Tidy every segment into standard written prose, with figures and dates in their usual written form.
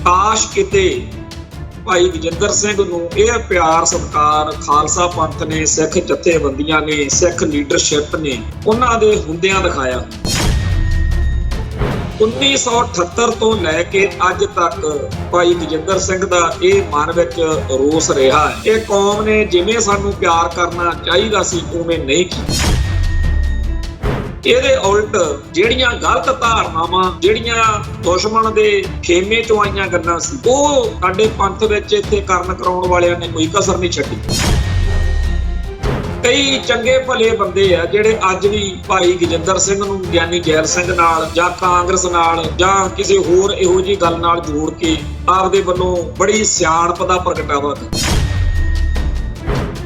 ਕਾਸ਼ ਕਿਤੇ ਭਾਈ ਗਜਿੰਦਰ ਸਿੰਘ ਨੂੰ ਇਹ ਪਿਆਰ ਸਤਿਕਾਰ ਖਾਲਸਾ ਪੰਥ ਨੇ, ਸਿੱਖ ਜਥੇਬੰਦੀਆਂ ਨੇ, ਸਿੱਖ ਲੀਡਰਸ਼ਿਪ ਨੇ ਉਹਨਾਂ ਦੇ ਹੁੰਦਿਆਂ ਦਿਖਾਇਆ। 1978 ਤੋਂ ਲੈ ਕੇ ਅੱਜ ਤੱਕ ਭਾਈ ਗਜਿੰਦਰ ਸਿੰਘ ਦਾ ਇਹ ਮਨ ਵਿੱਚ ਰੋਸ ਰਿਹਾ ਹੈ ਕਿ ਕੌਮ ਨੇ ਜਿਵੇਂ ਸਾਨੂੰ ਪਿਆਰ ਕਰਨਾ ਚਾਹੀਦਾ ਸੀ ਉਵੇਂ ਨਹੀਂ ਕੀਤਾ। ਇਹਦੇ ਉਲਟ ਜਿਹੜੀਆਂ ਗਲਤ ਧਾਰਨਾਵਾਂ, ਜਿਹੜੀਆਂ ਦੁਸ਼ਮਣ ਦੇ ਖੇਮੇ ਚੋਂ ਆਈਆਂ ਗੱਲਾਂ ਸੀ, ਉਹ ਸਾਡੇ ਪੰਥ ਵਿੱਚ ਇੱਥੇ ਕਰਨ ਕਰਾਉਣ ਵਾਲਿਆਂ ਨੇ ਕੋਈ ਕਸਰ ਨਹੀਂ ਛੱਡੀ। ਕਈ ਚੰਗੇ ਭਲੇ ਬੰਦੇ ਆ ਜਿਹੜੇ ਅੱਜ ਵੀ ਭਾਈ ਗਜਿੰਦਰ ਸਿੰਘ ਨੂੰ ਗਿਆਨੀ ਜੈਲ ਸਿੰਘ ਨਾਲ ਜਾਂ ਕਾਂਗਰਸ ਨਾਲ ਜਾਂ ਕਿਸੇ ਹੋਰ ਇਹੋ ਜਿਹੀ ਗੱਲ ਨਾਲ ਜੋੜ ਕੇ ਆਪਦੇ ਵੱਲੋਂ ਬੜੀ ਸਿਆਣਪ ਦਾ ਪ੍ਰਗਟਾਵਾ ਕਰਦੇ,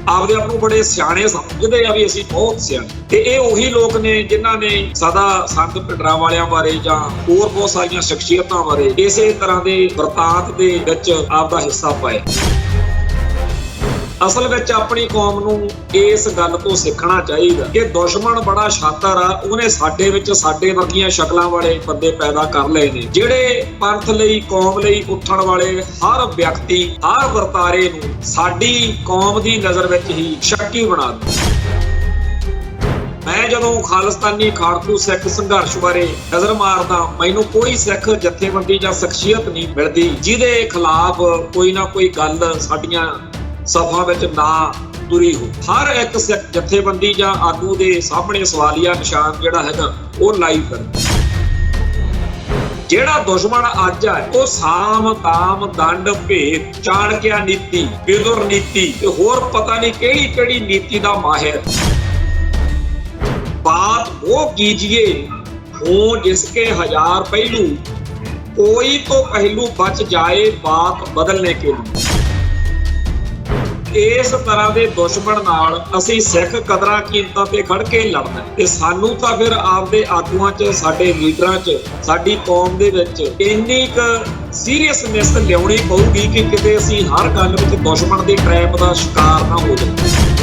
ਆਪਦੇ ਆਪ ਨੂੰ ਬੜੇ ਸਿਆਣੇ ਸਮਝਦੇ ਆ ਵੀ ਅਸੀਂ ਬਹੁਤ ਸਿਆਣੇ। ਤੇ ਇਹ ਉਹੀ ਲੋਕ ਨੇ ਜਿਨ੍ਹਾਂ ਨੇ ਸਦਾ ਸੰਤ ਭਿੰਡਰਾਂ ਵਾਲਿਆਂ ਬਾਰੇ ਜਾਂ ਹੋਰ ਬਹੁਤ ਸਾਰੀਆਂ ਸ਼ਖਸੀਅਤਾਂ ਬਾਰੇ ਇਸੇ ਤਰ੍ਹਾਂ ਦੇ ਵਰਤਾਂਤ ਦੇ ਵਿੱਚ ਆਪਦਾ ਹਿੱਸਾ ਪਾਇਆ। ਅਸਲ ਵਿੱਚ ਆਪਣੀ ਕੌਮ ਨੂੰ ਇਸ ਗੱਲ ਤੋਂ ਸਿੱਖਣਾ ਚਾਹੀਦਾ ਕਿ ਦੁਸ਼ਮਣ ਬੜਾ ਸ਼ਾਤਰ ਆ, ਉਹਨੇ ਸਾਡੇ ਵਿੱਚ ਸਾਡੇ ਵਰਗੀਆਂ ਸ਼ਕਲਾਂ ਵਾਲੇ ਬੰਦੇ ਪੈਦਾ ਕਰ ਲਏ ਨੇ ਜਿਹੜੇ ਪੰਥ ਲਈ, ਕੌਮ ਲਈ ਉੱਠਣ ਵਾਲੇ ਹਰ ਵਿਅਕਤੀ, ਹਰ ਵਰਤਾਰੇ ਨੂੰ ਸਾਡੀ ਕੌਮ ਦੀ ਨਜ਼ਰ ਵਿੱਚ ਹੀ ਸ਼ੱਕੀ ਬਣਾ ਦਿੰਦੇ। ਮੈਂ ਜਦੋਂ ਖਾਲਿਸਤਾਨੀ ਖਾੜਕੂ ਸਿੱਖ ਸੰਘਰਸ਼ ਬਾਰੇ ਨਜ਼ਰ ਮਾਰਦਾ, ਮੈਨੂੰ ਕੋਈ ਸਿੱਖ ਜਥੇਬੰਦੀ ਜਾਂ ਸ਼ਖਸੀਅਤ ਨਹੀਂ ਮਿਲਦੀ ਜਿਹਦੇ ਖਿਲਾਫ ਕੋਈ ਨਾ ਕੋਈ ਗੱਲ ਸਾਡੀਆਂ ਸਭਾ ਵਿੱਚ ਨਾ ਤੁਰੀ ਹੋ। ਹਰ ਇੱਕ ਸਿੱਖ ਜਥੇਬੰਦੀ ਜਾਂ ਆਗੂ ਦੇ ਸਾਹਮਣੇ ਸਵਾਲੀਆ ਨਿਸ਼ਾਨ ਜਿਹੜਾ ਹੈਗਾ ਉਹ ਲਾਈਵ ਕਰ। ਜਿਹੜਾ ਦੁਸ਼ਮਣ ਅੱਜ ਹੈ ਉਹ ਸਾਮ, ਕਾਮ, ਦੰਡ, ਭੇਦ, ਚਾਣਕਿਆ ਨੀਤੀ, ਵਿਦੁਰ ਨੀਤੀ ਤੇ ਹੋਰ ਪਤਾ ਨਹੀਂ ਕਿਹੜੀ ਕਿਹੜੀ ਨੀਤੀ ਦਾ ਮਾਹਿਰ। बात वो कीजिए हो जिसके 1000 पहलू, कोई तो पहलू बच जाए बात बदलने के लिए। ਇਸ ਤਰ੍ਹਾਂ ਦੇ ਦੁਸ਼ਮਣ ਨਾਲ ਅਸੀਂ ਸਿੱਖ ਕਦਰਾਂ ਕੀਮਤਾਂ ਤੇ ਖੜ ਕੇ ਲੜਨਾ ਤੇ ਸਾਨੂੰ ਤਾਂ ਫਿਰ ਆਪਦੇ ਆਗੂਆਂ 'ਚ, ਸਾਡੇ ਲੀਡਰਾਂ 'ਚ, ਸਾਡੀ ਕੌਮ ਦੇ ਵਿੱਚ ਇੰਨੀ ਕੁ ਸੀਰੀਅਸਨੈਸ ਲਿਆਉਣੀ ਪਊਗੀ ਕਿ ਕਿਤੇ ਅਸੀਂ ਹਰ ਗੱਲ ਵਿੱਚ ਦੁਸ਼ਮਣ ਦੀ ਟ੍ਰੈਪ ਦਾ ਸ਼ਿਕਾਰ ਨਾ ਹੋ ਜਾਈਏ।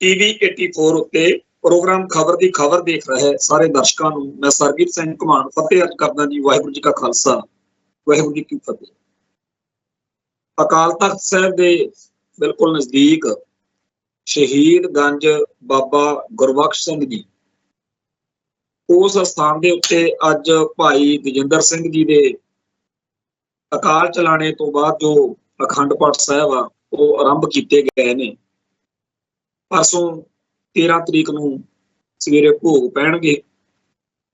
TV 84 ਉੱਤੇ ਪ੍ਰੋਗਰਾਮ ਖਬਰ ਦੀ ਖਬਰ ਦੇਖ ਰਹੇ ਸਾਰੇ ਦਰਸ਼ਕਾਂ ਨੂੰ ਮੈਂ ਸਰਬਜੀਤ ਸਿੰਘ ਘੁਮਾਣ ਫਤਿਹ ਅਰਜ਼ ਕਰਦਾ ਜੀ। ਵਾਹਿਗੁਰੂ ਜੀ ਕਾ ਖਾਲਸਾ, ਵਾਹਿਗੁਰੂ ਜੀ ਕੀ ਫਤਿਹ। ਅਕਾਲ ਤਖਤ ਸਾਹਿਬ ਦੇ ਬਿਲਕੁਲ ਨਜ਼ਦੀਕ ਸ਼ਹੀਦ ਗੰਜ ਬਾਬਾ ਗੁਰਬਖਸ਼ ਸਿੰਘ ਜੀ, ਉਸ ਸਥਾਨ ਦੇ ਉੱਤੇ ਅੱਜ ਭਾਈ ਗਜਿੰਦਰ ਸਿੰਘ ਜੀ ਦੇ ਅਕਾਲ ਚਲਾਣੇ ਤੋਂ ਬਾਅਦ ਜੋ ਅਖੰਡ ਪਾਠ ਸਾਹਿਬ ਆ ਉਹ ਆਰੰਭ ਕੀਤੇ ਗਏ ਨੇ। ਪਰਸੋਂ 13 ਤਰੀਕ ਨੂੰ ਸਵੇਰੇ ਭੋਗ ਪੈਣਗੇ।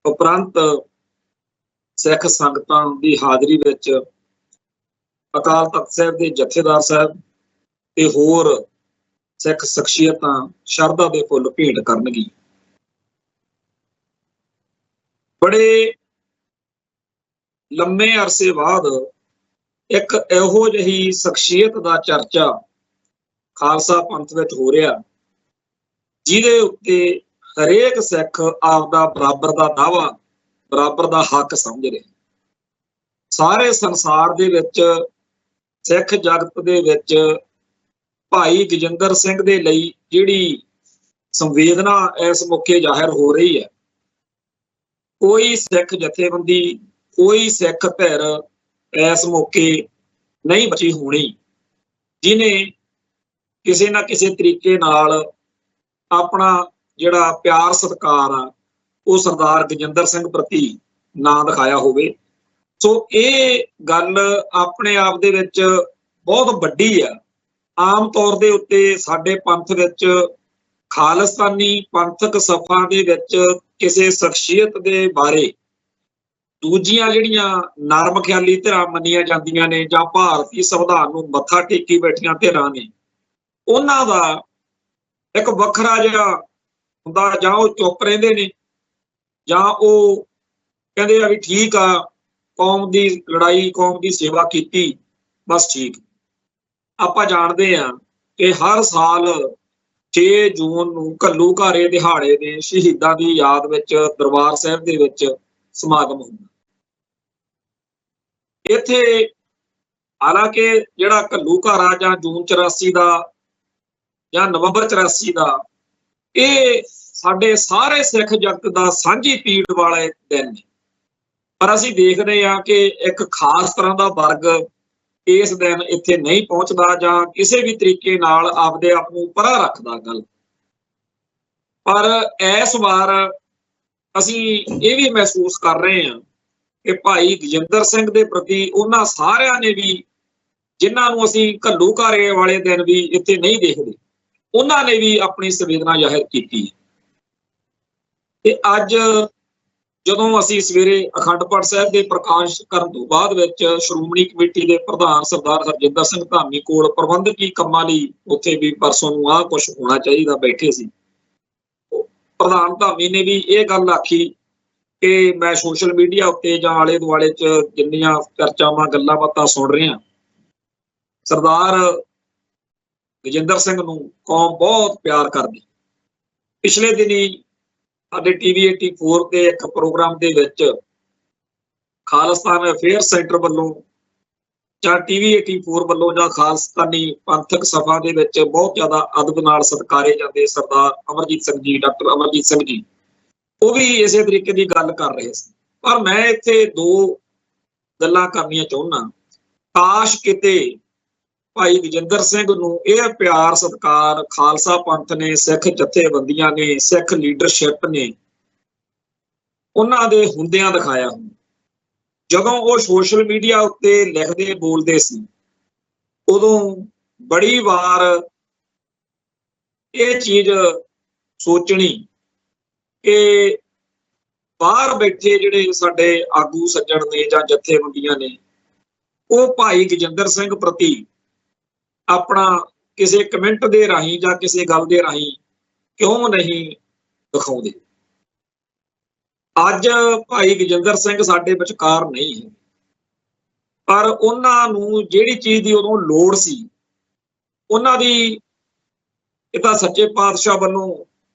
ਉਪਰੰਤ ਸਿੱਖ ਸੰਗਤਾਂ ਦੀ ਹਾਜ਼ਰੀ ਵਿੱਚ ਅਕਾਲ ਤਖਤ ਸਾਹਿਬ ਦੇ ਜਥੇਦਾਰ ਸਾਹਿਬ ਤੇ ਹੋਰ ਸਿੱਖ ਸ਼ਖਸੀਅਤਾਂ ਸ਼ਰਧਾ ਦੇ ਫੁੱਲ ਭੇਟ ਕਰਨਗੀ। ਬੜੇ ਲੰਮੇ ਅਰਸੇ ਬਾਅਦ ਇੱਕ ਇਹੋ ਜਿਹੀ ਸ਼ਖਸੀਅਤ ਦਾ ਚਰਚਾ ਖਾਲਸਾ ਪੰਥ ਵਿੱਚ ਹੋ ਰਿਹਾ ਜਿਹਦੇ ਉੱਤੇ ਹਰੇਕ ਸਿੱਖ ਆਪਦਾ ਬਰਾਬਰ ਦਾ ਦਾਅਵਾ, ਬਰਾਬਰ ਦਾ ਹੱਕ ਸਮਝ ਰਿਹਾ। ਸਾਰੇ ਸੰਸਾਰ ਦੇ ਵਿੱਚ, ਸਿੱਖ ਜਗਤ ਦੇ ਵਿੱਚ ਭਾਈ ਗਜਿੰਦਰ ਸਿੰਘ ਦੇ ਲਈ ਜਿਹੜੀ ਸੰਵੇਦਨਾ ਇਸ ਮੌਕੇ ਜ਼ਾਹਿਰ ਹੋ ਰਹੀ ਹੈ, ਕੋਈ ਸਿੱਖ ਜਥੇਬੰਦੀ, ਕੋਈ ਸਿੱਖ ਧਿਰ ਇਸ ਮੌਕੇ ਨਹੀਂ ਬਚੀ ਹੋਣੀ ਜਿਹਨੇ ਕਿਸੇ ਨਾ ਕਿਸੇ ਤਰੀਕੇ ਨਾਲ ਆਪਣਾ ਜਿਹੜਾ ਪਿਆਰ ਸਤਿਕਾਰ ਆ ਉਹ ਸਰਦਾਰ ਗਜਿੰਦਰ ਸਿੰਘ ਪ੍ਰਤੀ ਨਾ ਦਿਖਾਇਆ ਹੋਵੇ। ਸੋ ਇਹ ਗੱਲ ਆਪਣੇ ਆਪ ਦੇ ਵਿੱਚ ਬਹੁਤ ਵੱਡੀ ਆ। ਆਮ ਤੌਰ ਦੇ ਉੱਤੇ ਸਾਡੇ ਪੰਥ ਵਿੱਚ, ਖਾਲਿਸਤਾਨੀ ਪੰਥਕ ਸਫਾ ਦੇ ਵਿੱਚ ਕਿਸੇ ਸ਼ਖਸੀਅਤ ਦੇ ਬਾਰੇ ਦੂਜੀਆਂ ਜਿਹੜੀਆਂ ਨਰਮ ਖਿਆਲੀ ਧਿਰਾਂ ਮੰਨੀਆਂ ਜਾਂਦੀਆਂ ਨੇ ਜਾਂ ਭਾਰਤੀ ਸੰਵਿਧਾਨ ਨੂੰ ਮੱਥਾ ਟੇਕੀ ਬੈਠੀਆਂ ਧਿਰਾਂ ਨੇ, ਉਹਨਾਂ ਦਾ ਇੱਕ ਵੱਖਰਾ ਜਿਹਾ ਹੁੰਦਾ, ਜਾਂ ਉਹ ਚੁੱਪ ਰਹਿੰਦੇ ਨੇ ਜਾਂ ਉਹ ਕਹਿੰਦੇ ਆ ਵੀ ਠੀਕ ਆ, ਕੌਮ ਦੀ ਲੜਾਈ, ਕੌਮ ਦੀ ਸੇਵਾ ਕੀਤੀ, ਬਸ ਠੀਕ। ਆਪਾਂ ਜਾਣਦੇ ਹਾਂ ਕਿ ਹਰ ਸਾਲ 6 ਜੂਨ ਨੂੰ ਘੱਲੂਘਾਰੇ ਦਿਹਾੜੇ ਦੇ ਸ਼ਹੀਦਾਂ ਦੀ ਯਾਦ ਵਿੱਚ ਦਰਬਾਰ ਸਾਹਿਬ ਦੇ ਵਿੱਚ ਸਮਾਗਮ ਹੁੰਦਾ। ਇੱਥੇ ਹਾਲਾਂਕਿ ਜਿਹੜਾ ਘੱਲੂਘਾਰਾ ਜਾਂ ਜੂਨ 84 ਦਾ ਜਾਂ ਨਵੰਬਰ 84 ਦਾ, ਇਹ ਸਾਡੇ ਸਾਰੇ ਸਿੱਖ ਜਗਤ ਦਾ ਸਾਂਝੀ ਪੀੜ ਵਾਲੇ ਦਿਨ ਨੇ। ਪਰ ਅਸੀਂ ਦੇਖਦੇ ਹਾਂ ਕਿ ਇੱਕ ਖਾਸ ਤਰ੍ਹਾਂ ਦਾ ਵਰਗ ਇਸ ਦਿਨ ਇੱਥੇ ਨਹੀਂ ਪਹੁੰਚਦਾ ਜਾਂ ਕਿਸੇ ਵੀ ਤਰੀਕੇ ਨਾਲ ਆਪਦੇ ਆਪ ਨੂੰ ਪਰਾਂ ਰੱਖਦਾ ਗੱਲ। ਪਰ ਇਸ ਵਾਰ ਅਸੀਂ ਇਹ ਵੀ ਮਹਿਸੂਸ ਕਰ ਰਹੇ ਹਾਂ ਕਿ ਭਾਈ ਗਜਿੰਦਰ ਸਿੰਘ ਦੇ ਪ੍ਰਤੀ ਉਹਨਾਂ ਸਾਰਿਆਂ ਨੇ ਵੀ, ਜਿਨ੍ਹਾਂ ਨੂੰ ਅਸੀਂ ਘੱਲੂਘਾਰੇ ਵਾਲੇ ਦਿਨ ਵੀ ਇੱਥੇ ਨਹੀਂ ਦੇਖਦੇ, ਉਹਨਾਂ ਨੇ ਵੀ ਆਪਣੀ ਸੰਵੇਦਨਾ ਜ਼ਾਹਿਰ ਕੀਤੀ। ਤੇ ਅੱਜ ਜਦੋਂ ਅਸੀਂ ਸਵੇਰੇ ਅਖੰਡ ਪਾਠ ਸਾਹਿਬ ਦੇ ਪ੍ਰਕਾਸ਼ ਕਰਨ ਤੋਂ ਬਾਅਦ ਵਿੱਚ ਸ਼੍ਰੋਮਣੀ ਕਮੇਟੀ ਦੇ ਪ੍ਰਧਾਨ ਸਰਦਾਰ ਹਰਜਿੰਦਰ ਸਿੰਘ ਧਾਮੀ ਕੋਲ ਪ੍ਰਬੰਧਕੀ ਕੰਮਾਂ ਲਈ ਉੱਥੇ ਵੀ ਪਰਸੋਂ ਨੂੰ ਆਹ ਕੁਛ ਹੋਣਾ ਚਾਹੀਦਾ ਬੈਠੇ ਸੀ, ਪ੍ਰਧਾਨ ਧਾਮੀ ਨੇ ਵੀ ਇਹ ਗੱਲ ਆਖੀ ਕਿ ਮੈਂ ਸੋਸ਼ਲ ਮੀਡੀਆ ਉੱਤੇ ਜਾਂ ਆਲੇ ਦੁਆਲੇ 'ਚ ਜਿੰਨੀਆਂ ਚਰਚਾਵਾਂ ਗੱਲਾਂ ਬਾਤਾਂ ਸੁਣ ਰਿਹਾ, ਸਰਦਾਰ ਗਜਿੰਦਰ ਸਿੰਘ ਨੂੰ ਕੌਮ ਬਹੁਤ ਪਿਆਰ ਕਰਦੀ। ਪਿਛਲੇ ਦਿਨੀ ਸਾਡੇ TV 84 ਦੇ ਇੱਕ ਪ੍ਰੋਗਰਾਮ ਦੇ ਵਿੱਚ ਖਾਲਿਸਤਾਨ ਅਫੇਅਰ ਸੈਂਟਰ ਵੱਲੋਂ ਜਾਂ TV 84 ਵੱਲੋਂ ਜਾਂ ਖਾਲਿਸਤਾਨੀ ਪੰਥਕ ਸਭਾ ਦੇ ਵਿੱਚ ਬਹੁਤ ਜ਼ਿਆਦਾ ਅਦਬ ਨਾਲ ਸਤਿਕਾਰੇ ਜਾਂਦੇ ਸਰਦਾਰ ਅਮਰਜੀਤ ਸਿੰਘ ਜੀ, ਡਾਕਟਰ ਅਮਰਜੀਤ ਸਿੰਘ ਜੀ, ਉਹ ਵੀ ਇਸੇ ਤਰੀਕੇ ਦੀ ਗੱਲ ਕਰ ਰਹੇ ਸੀ। ਪਰ ਮੈਂ ਇੱਥੇ ਦੋ ਗੱਲਾਂ ਕਰਨੀਆਂ ਚਾਹੁੰਦਾ। ਕਾਸ਼ ਕਿਤੇ ਭਾਈ ਗਜਿੰਦਰ ਸਿੰਘ ਨੂੰ ਇਹ ਪਿਆਰ ਸਤਿਕਾਰ ਖਾਲਸਾ ਪੰਥ ਨੇ, ਸਿੱਖ ਜਥੇਬੰਦੀਆਂ ਨੇ, ਸਿੱਖ ਲੀਡਰਸ਼ਿਪ ਨੇ ਉਹਨਾਂ ਦੇ ਹੁੰਦਿਆਂ ਦਿਖਾਇਆ ਹੁੰਦਾ। ਜਦੋਂ ਉਹ ਸੋਸ਼ਲ ਮੀਡੀਆ ਉੱਤੇ ਲਿਖਦੇ ਬੋਲਦੇ ਸੀ, ਉਦੋਂ ਬੜੀ ਵਾਰ ਇਹ ਚੀਜ਼ ਸੋਚਣੀ ਕਿ ਬਾਹਰ ਬੈਠੇ ਜਿਹੜੇ ਸਾਡੇ ਆਗੂ ਸੱਜਣ ਨੇ ਜਾਂ ਜਥੇਬੰਦੀਆਂ ਨੇ, ਉਹ ਭਾਈ ਗਜਿੰਦਰ ਸਿੰਘ ਪ੍ਰਤੀ ਆਪਣਾ ਕਿਸੇ ਕਮੈਂਟ ਦੇ ਰਾਹੀਂ ਜਾਂ ਕਿਸੇ ਗੱਲ ਦੇ ਰਾਹੀਂ ਕਿਉਂ ਨਹੀਂ ਦਿਖਾਉਂਦੇ। ਅੱਜ ਭਾਈ ਗਜਿੰਦਰ ਸਿੰਘ ਸਾਡੇ ਵਿਚਕਾਰ ਨਹੀਂ ਹੈ, ਪਰ ਉਹਨਾਂ ਨੂੰ ਜਿਹੜੀ ਚੀਜ਼ ਦੀ ਉਦੋਂ ਲੋੜ ਸੀ, ਉਹਨਾਂ ਦੀ ਇਹ ਤਾਂ ਸੱਚੇ ਪਾਤਸ਼ਾਹ ਵੱਲੋਂ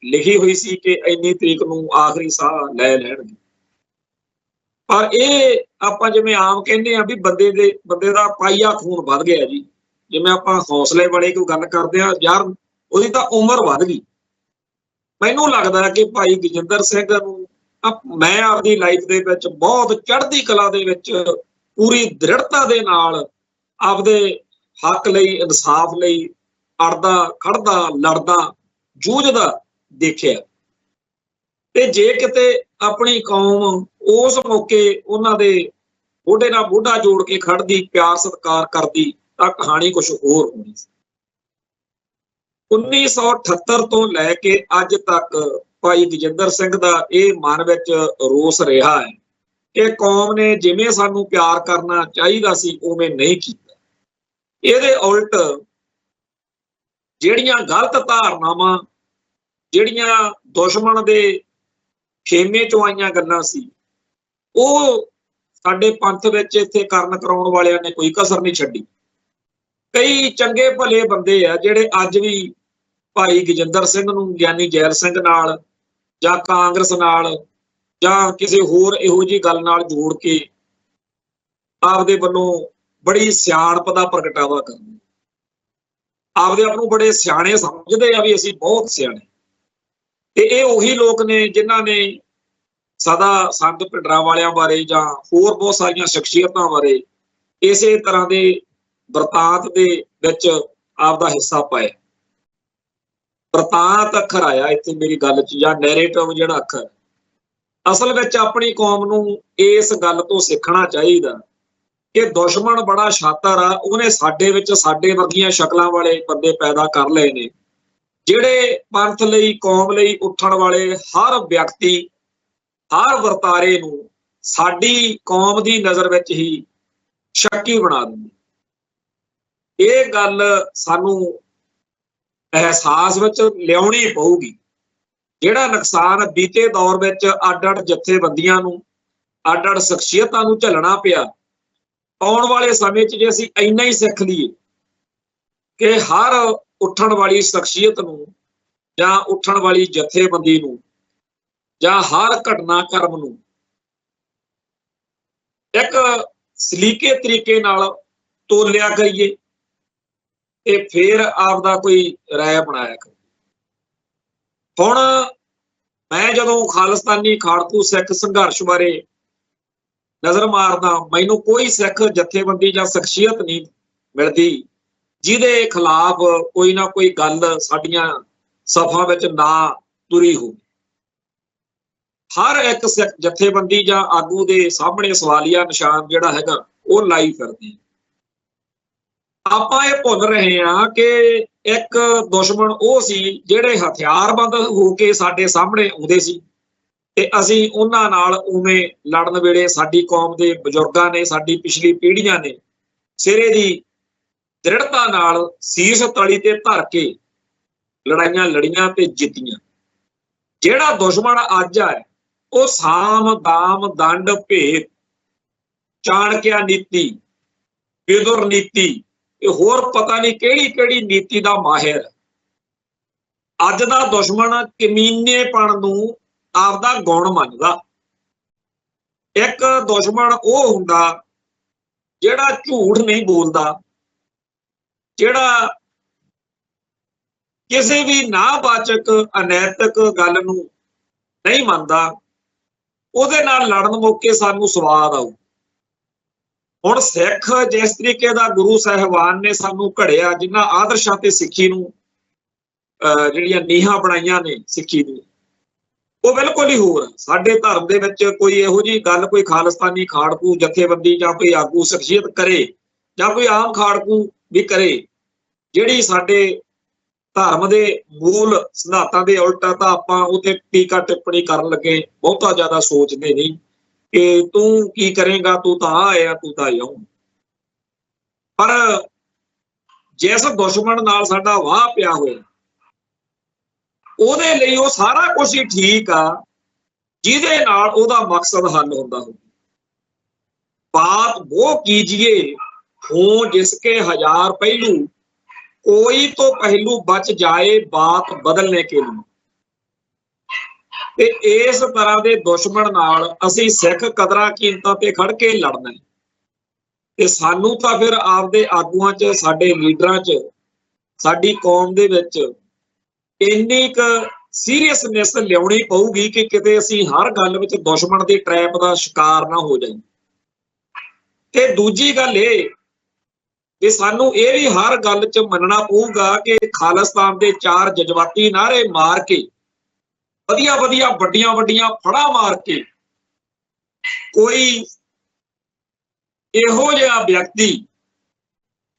ਲਿਖੀ ਹੋਈ ਸੀ ਕਿ ਇੰਨੀ ਤਰੀਕ ਨੂੰ ਆਖਰੀ ਸਾਹ ਲੈ ਲੈਣਗੇ। ਪਰ ਇਹ ਆਪਾਂ ਜਿਵੇਂ ਆਮ ਕਹਿੰਦੇ ਆ ਵੀ ਬੰਦੇ ਦਾ ਪਾਈਆ ਖੂਨ ਵੱਧ ਗਿਆ ਜੀ। ਜਿਵੇਂ ਆਪਾਂ ਹੌਸਲੇ ਵਾਲੇ ਕੋਈ ਗੱਲ ਕਰਦੇ ਆ, ਯਾਰ ਉਹਦੀ ਤਾਂ ਉਮਰ ਵੱਧ ਗਈ। ਮੈਨੂੰ ਲੱਗਦਾ ਕਿ ਭਾਈ ਗਜਿੰਦਰ ਸਿੰਘ ਨੂੰ ਮੈਂ ਆਪਦੀ ਲਾਈਫ ਦੇ ਵਿੱਚ ਬਹੁਤ ਚੜ੍ਹਦੀ ਕਲਾ ਦੇ ਵਿੱਚ ਪੂਰੀ ਦ੍ਰਿੜਤਾ ਦੇ ਨਾਲ ਆਪਦੇ ਹੱਕ ਲਈ, ਇਨਸਾਫ ਲਈ ਅੜਦਾ, ਖੜਦਾ, ਲੜਦਾ, ਜੂਝਦਾ ਦੇਖਿਆ। ਤੇ ਜੇ ਕਿਤੇ ਆਪਣੀ ਕੌਮ ਉਸ ਮੌਕੇ ਉਹਨਾਂ ਦੇ ਮੋਢੇ ਨਾਲ ਮੋਢਾ ਜੋੜ ਕੇ ਖੜਦੀ, ਪਿਆਰ ਸਤਿਕਾਰ ਕਰਦੀ, ਤਾਂ ਕਹਾਣੀ ਕੁਛ ਹੋਰ ਹੋਣੀ ਸੀ। 1978 ਤੋਂ ਲੈ ਕੇ ਅੱਜ ਤੱਕ ਭਾਈ ਗਜਿੰਦਰ ਸਿੰਘ ਦਾ ਇਹ ਮਨ ਵਿੱਚ ਰੋਸ ਰਿਹਾ ਹੈ ਕਿ ਕੌਮ ਨੇ ਜਿਵੇਂ ਸਾਨੂੰ ਪਿਆਰ ਕਰਨਾ ਚਾਹੀਦਾ ਸੀ ਉਵੇਂ ਨਹੀਂ ਕੀਤਾ। ਇਹਦੇ ਉਲਟ ਜਿਹੜੀਆਂ ਗਲਤ ਧਾਰਨਾਵਾਂ, ਜਿਹੜੀਆਂ ਦੁਸ਼ਮਣ ਦੇ ਖੇਮੇ ਚੋਂ ਆਈਆਂ ਗੱਲਾਂ ਸੀ, ਉਹ ਸਾਡੇ ਪੰਥ ਵਿੱਚ ਇੱਥੇ ਕਰਨ ਕਰਾਉਣ ਵਾਲਿਆਂ ਨੇ ਕੋਈ ਕਸਰ ਨਹੀਂ ਛੱਡੀ। ਕਈ ਚੰਗੇ ਭਲੇ ਬੰਦੇ ਆ ਜਿਹੜੇ ਅੱਜ ਵੀ ਭਾਈ ਗਜਿੰਦਰ ਸਿੰਘ ਨੂੰ ਗਿਆਨੀ ਜੈਲ ਸਿੰਘ ਨਾਲ ਜਾਂ ਕਾਂਗਰਸ ਨਾਲ ਜਾਂ ਕਿਸੇ ਹੋਰ ਇਹੋ ਜਿਹੀ ਗੱਲ ਨਾਲ ਜੋੜ ਕੇ ਆਪਦੇ ਵੱਲੋਂ ਬੜੀ ਸਿਆਣਪ ਦਾ ਪ੍ਰਗਟਾਵਾ ਕਰਦੇ, ਆਪਦੇ ਆਪ ਨੂੰ ਬੜੇ ਸਿਆਣੇ ਸਮਝਦੇ ਆ ਵੀ ਅਸੀਂ ਬਹੁਤ ਸਿਆਣੇ। ਤੇ ਇਹ ਉਹੀ ਲੋਕ ਨੇ ਜਿਨ੍ਹਾਂ ਨੇ ਸਦਾ ਸੰਤ ਭਿੰਡਰਾਂ ਵਾਲਿਆਂ ਬਾਰੇ ਜਾਂ ਹੋਰ ਬਹੁਤ ਸਾਰੀਆਂ ਸ਼ਖਸੀਅਤਾਂ ਬਾਰੇ ਇਸੇ ਤਰ੍ਹਾਂ ਦੇ ਵਰਤਾਂਤ ਦੇ ਵਿੱਚ ਆਪਦਾ ਹਿੱਸਾ ਪਾਇਆ। ਵਰਤਾਂਤ ਅੱਖਰ ਆਇਆ ਇੱਥੇ ਮੇਰੀ ਗੱਲ 'ਚ, ਜਾਂ ਨੈਰੇਟਿਵ ਜਿਹੜਾ ਅੱਖਰ, ਅਸਲ ਵਿੱਚ ਆਪਣੀ ਕੌਮ ਨੂੰ ਇਸ ਗੱਲ ਤੋਂ ਸਿੱਖਣਾ ਚਾਹੀਦਾ ਕਿ ਦੁਸ਼ਮਣ ਬੜਾ ਸ਼ਾਤਰ ਆ, ਉਹਨੇ ਸਾਡੇ ਵਿੱਚ ਸਾਡੇ ਵਰਗੀਆਂ ਸ਼ਕਲਾਂ ਵਾਲੇ ਬੰਦੇ ਪੈਦਾ ਕਰ ਲਏ ਨੇ, ਜਿਹੜੇ ਪੰਥ ਲਈ, ਕੌਮ ਲਈ ਉੱਠਣ ਵਾਲੇ ਹਰ ਵਿਅਕਤੀ, ਹਰ ਵਰਤਾਰੇ ਨੂੰ ਸਾਡੀ ਕੌਮ ਦੀ ਨਜ਼ਰ ਵਿੱਚ ਹੀ ਸ਼ੱਕੀ ਬਣਾ ਦਿੰਦੇ। ਇਹ ਗੱਲ ਸਾਨੂੰ ਅਹਿਸਾਸ ਵਿੱਚ ਲਿਆਉਣੀ ਪਊਗੀ। ਜਿਹੜਾ ਨੁਕਸਾਨ ਬੀਤੇ ਦੌਰ ਵਿੱਚ ਅੱਡ-ਅੱਡ ਜਥੇਬੰਦੀਆਂ ਨੂੰ, ਅੱਡ-ਅੱਡ ਸ਼ਖਸੀਅਤਾਂ ਨੂੰ ਝੱਲਣਾ ਪਿਆ, ਆਉਣ ਵਾਲੇ ਸਮੇਂ 'ਚ ਜੇ ਅਸੀਂ ਇੰਨਾ ਹੀ ਸਿੱਖ ਲਈਏ ਕਿ ਹਰ ਉੱਠਣ ਵਾਲੀ ਸ਼ਖਸੀਅਤ ਨੂੰ ਜਾਂ ਉੱਠਣ ਵਾਲੀ ਜਥੇਬੰਦੀ ਨੂੰ ਜਾਂ ਹਰ ਘਟਨਾਕ੍ਰਮ ਨੂੰ ਇੱਕ ਸਲੀਕੇ ਤਰੀਕੇ ਨਾਲ ਤੋਲਿਆ ਕਰੀਏ ਤੇ ਫਿਰ ਆਪਦਾ ਕੋਈ ਰਾਇ ਬਣਾਇਆ ਕਰੀਏ। ਹੁਣ ਮੈਂ ਜਦੋਂ ਖਾਲਿਸਤਾਨੀ ਖਾੜਕੂ ਸਿੱਖ ਸੰਘਰਸ਼ ਬਾਰੇ ਨਜ਼ਰ ਮਾਰਦਾ ਮੈਨੂੰ ਕੋਈ ਸਿੱਖ ਜਥੇਬੰਦੀ ਜਾਂ ਸ਼ਖਸੀਅਤ ਨਹੀਂ ਮਿਲਦੀ ਜਿਹਦੇ ਖਿਲਾਫ ਕੋਈ ਨਾ ਕੋਈ ਗੱਲ ਸਾਡੀਆਂ ਸਫਾ ਵਿੱਚ ਨਾ ਤੁਰੀ ਹੋਵੇ। ਹਰ ਇੱਕ ਸਿੱਖ ਜਥੇਬੰਦੀ ਜਾਂ ਆਗੂ ਦੇ ਸਾਹਮਣੇ ਸਵਾਲੀਆ ਨਿਸ਼ਾਨ ਜਿਹੜਾ ਹੈਗਾ ਉਹ ਲਾਈ ਫਿਰਦੇ। ਆਪਾਂ ਇਹ ਭੁੱਲ ਰਹੇ ਹਾਂ ਕਿ ਇੱਕ ਦੁਸ਼ਮਣ ਉਹ ਸੀ ਜਿਹੜੇ ਹਥਿਆਰਬੰਦ ਹੋ ਕੇ ਸਾਡੇ ਸਾਹਮਣੇ ਆਉਂਦੇ ਸੀ ਤੇ ਅਸੀਂ ਉਹਨਾਂ ਨਾਲ ਉਵੇਂ ਲੜਨ ਵੇਲੇ ਸਾਡੀ ਕੌਮ ਦੇ ਬਜ਼ੁਰਗਾਂ ਨੇ, ਸਾਡੀ ਪਿਛਲੀ ਪੀੜ੍ਹੀਆਂ ਨੇ ਸਿਰੇ ਦੀ ਦ੍ਰਿੜਤਾ ਨਾਲ ਸੀਸ ਤਲੀ ਤੇ ਧਰ ਕੇ ਲੜਾਈਆਂ ਲੜੀਆਂ ਤੇ ਜਿੱਤੀਆਂ। ਜਿਹੜਾ ਦੁਸ਼ਮਣ ਅੱਜ ਹੈ ਉਹ ਸਾਮ ਦਾਮ ਦੰਡ ਭੇਦ ਚਾਣਕਿਆ ਨੀਤੀ, ਵਿਦੁਰ ਨੀਤੀ, ਇਹ ਹੋਰ ਪਤਾ ਨਹੀਂ ਕਿਹੜੀ ਕਿਹੜੀ ਨੀਤੀ ਦਾ ਮਾਹਿਰ। ਅੱਜ ਦਾ ਦੁਸ਼ਮਣ ਕਮੀਨੇਪਣ ਨੂੰ ਆਪਦਾ ਗੁਣ ਮੰਨਦਾ। ਇੱਕ ਦੁਸ਼ਮਣ ਉਹ ਹੁੰਦਾ ਜਿਹੜਾ ਝੂਠ ਨਹੀਂ ਬੋਲਦਾ, ਜਿਹੜਾ ਕਿਸੇ ਵੀ ਨਾਬਾਚਕ ਅਨੈਤਿਕ ਗੱਲ ਨੂੰ ਨਹੀਂ ਮੰਨਦਾ। ਉਹਦੇ ਨਾਲ ਲੜਨ ਮੌਕੇ ਸਾਨੂੰ ਸਵਾਦ ਆਊ। ਹੁਣ ਸਿੱਖ ਜਿਸ ਤਰੀਕੇ ਦਾ ਗੁਰੂ ਸਾਹਿਬਾਨ ਨੇ ਸਾਨੂੰ ਘੜਿਆ, ਜਿਨ੍ਹਾਂ ਆਦਰਸ਼ਾਂ ਤੇ ਸਿੱਖੀ ਨੂੰ ਜਿਹੜੀਆਂ ਨੀਹਾਂ ਬਣਾਈਆਂ ਨੇ ਸਿੱਖੀ ਨੂੰ, ਉਹ ਬਿਲਕੁਲ ਹੀ ਹੋਰ। ਸਾਡੇ ਧਰਮ ਦੇ ਵਿੱਚ ਕੋਈ ਇਹੋ ਜਿਹੀ ਗੱਲ ਕੋਈ ਖਾਲਿਸਤਾਨੀ ਖਾੜਕੂ ਜਥੇਬੰਦੀ ਜਾਂ ਕੋਈ ਆਗੂ ਸ਼ਖਸੀਅਤ ਕਰੇ ਜਾਂ ਕੋਈ ਆਮ ਖਾੜਕੂ ਵੀ ਕਰੇ ਜਿਹੜੀ ਸਾਡੇ ਧਰਮ ਦੇ ਮੂਲ ਸਿਧਾਂਤਾਂ ਦੇ ਉਲਟਾ, ਤਾਂ ਆਪਾਂ ਉੱਥੇ ਟੀਕਾ ਟਿੱਪਣੀ ਕਰਨ ਲੱਗੇ ਬਹੁਤਾ ਜ਼ਿਆਦਾ ਸੋਚਦੇ ਨਹੀਂ ਕਿ ਤੂੰ ਕੀ ਕਰੇਗਾ, ਤੂੰ ਤਾਂ ਆਇਆ, ਤੂੰ ਤਾਂ ਆਉਂ। ਪਰ ਜਿਸ ਦੁਸ਼ਮਣ ਨਾਲ ਸਾਡਾ ਵਾਹ ਪਿਆ ਹੋਇਆ ਉਹਦੇ ਲਈ ਉਹ ਸਾਰਾ ਕੁਝ ਹੀ ਠੀਕ ਆ ਜਿਹਦੇ ਨਾਲ ਉਹਦਾ ਮਕਸਦ ਹੱਲ ਹੁੰਦਾ ਹੋ। ਬਾਤ ਉਹ ਕੀਜੀਏ ਹੋ ਜਿਸਕੇ हजार पहलू, कोई तो पहलू बच जाए बात बदलने के लिए। ਤੇ ਇਸ ਤਰ੍ਹਾਂ ਦੇ ਦੁਸ਼ਮਣ ਨਾਲ ਅਸੀਂ ਸਿੱਖ ਕਦਰਾਂ ਕੀਮਤਾਂ ਤੇ ਖੜ ਕੇ ਲੜਨਾ ਹੈ। ਤੇ ਸਾਨੂੰ ਤਾਂ ਫਿਰ ਆਪਦੇ ਆਗੂਆਂ 'ਚ, ਸਾਡੇ ਲੀਡਰਾਂ 'ਚ, ਸਾਡੀ ਕੌਮ ਦੇ ਵਿੱਚ ਇੰਨੀ ਕੁ ਸੀਰੀਅਸਨੈਸ ਲਿਆਉਣੀ ਪਊਗੀ ਕਿ ਕਿਤੇ ਅਸੀਂ ਹਰ ਗੱਲ ਵਿੱਚ ਦੁਸ਼ਮਣ ਦੀ ਟਰੈਪ ਦਾ ਸ਼ਿਕਾਰ ਨਾ ਹੋ ਜਾਈਏ। ਤੇ ਦੂਜੀ ਗੱਲ ਇਹ ਕਿ ਸਾਨੂੰ ਇਹ ਵੀ ਹਰ ਗੱਲ 'ਚ ਮੰਨਣਾ ਪਊਗਾ ਕਿ ਖਾਲਿਸਤਾਨ ਦੇ ਚਾਰ ਜਜ਼ਬਾਤੀ ਨਾਅਰੇ ਮਾਰ ਕੇ, ਵਧੀਆ ਵਧੀਆ ਵੱਡੀਆਂ ਵੱਡੀਆਂ ਫੜਾਂ ਮਾਰ ਕੇ ਕੋਈ ਇਹੋ ਜਿਹਾ ਵਿਅਕਤੀ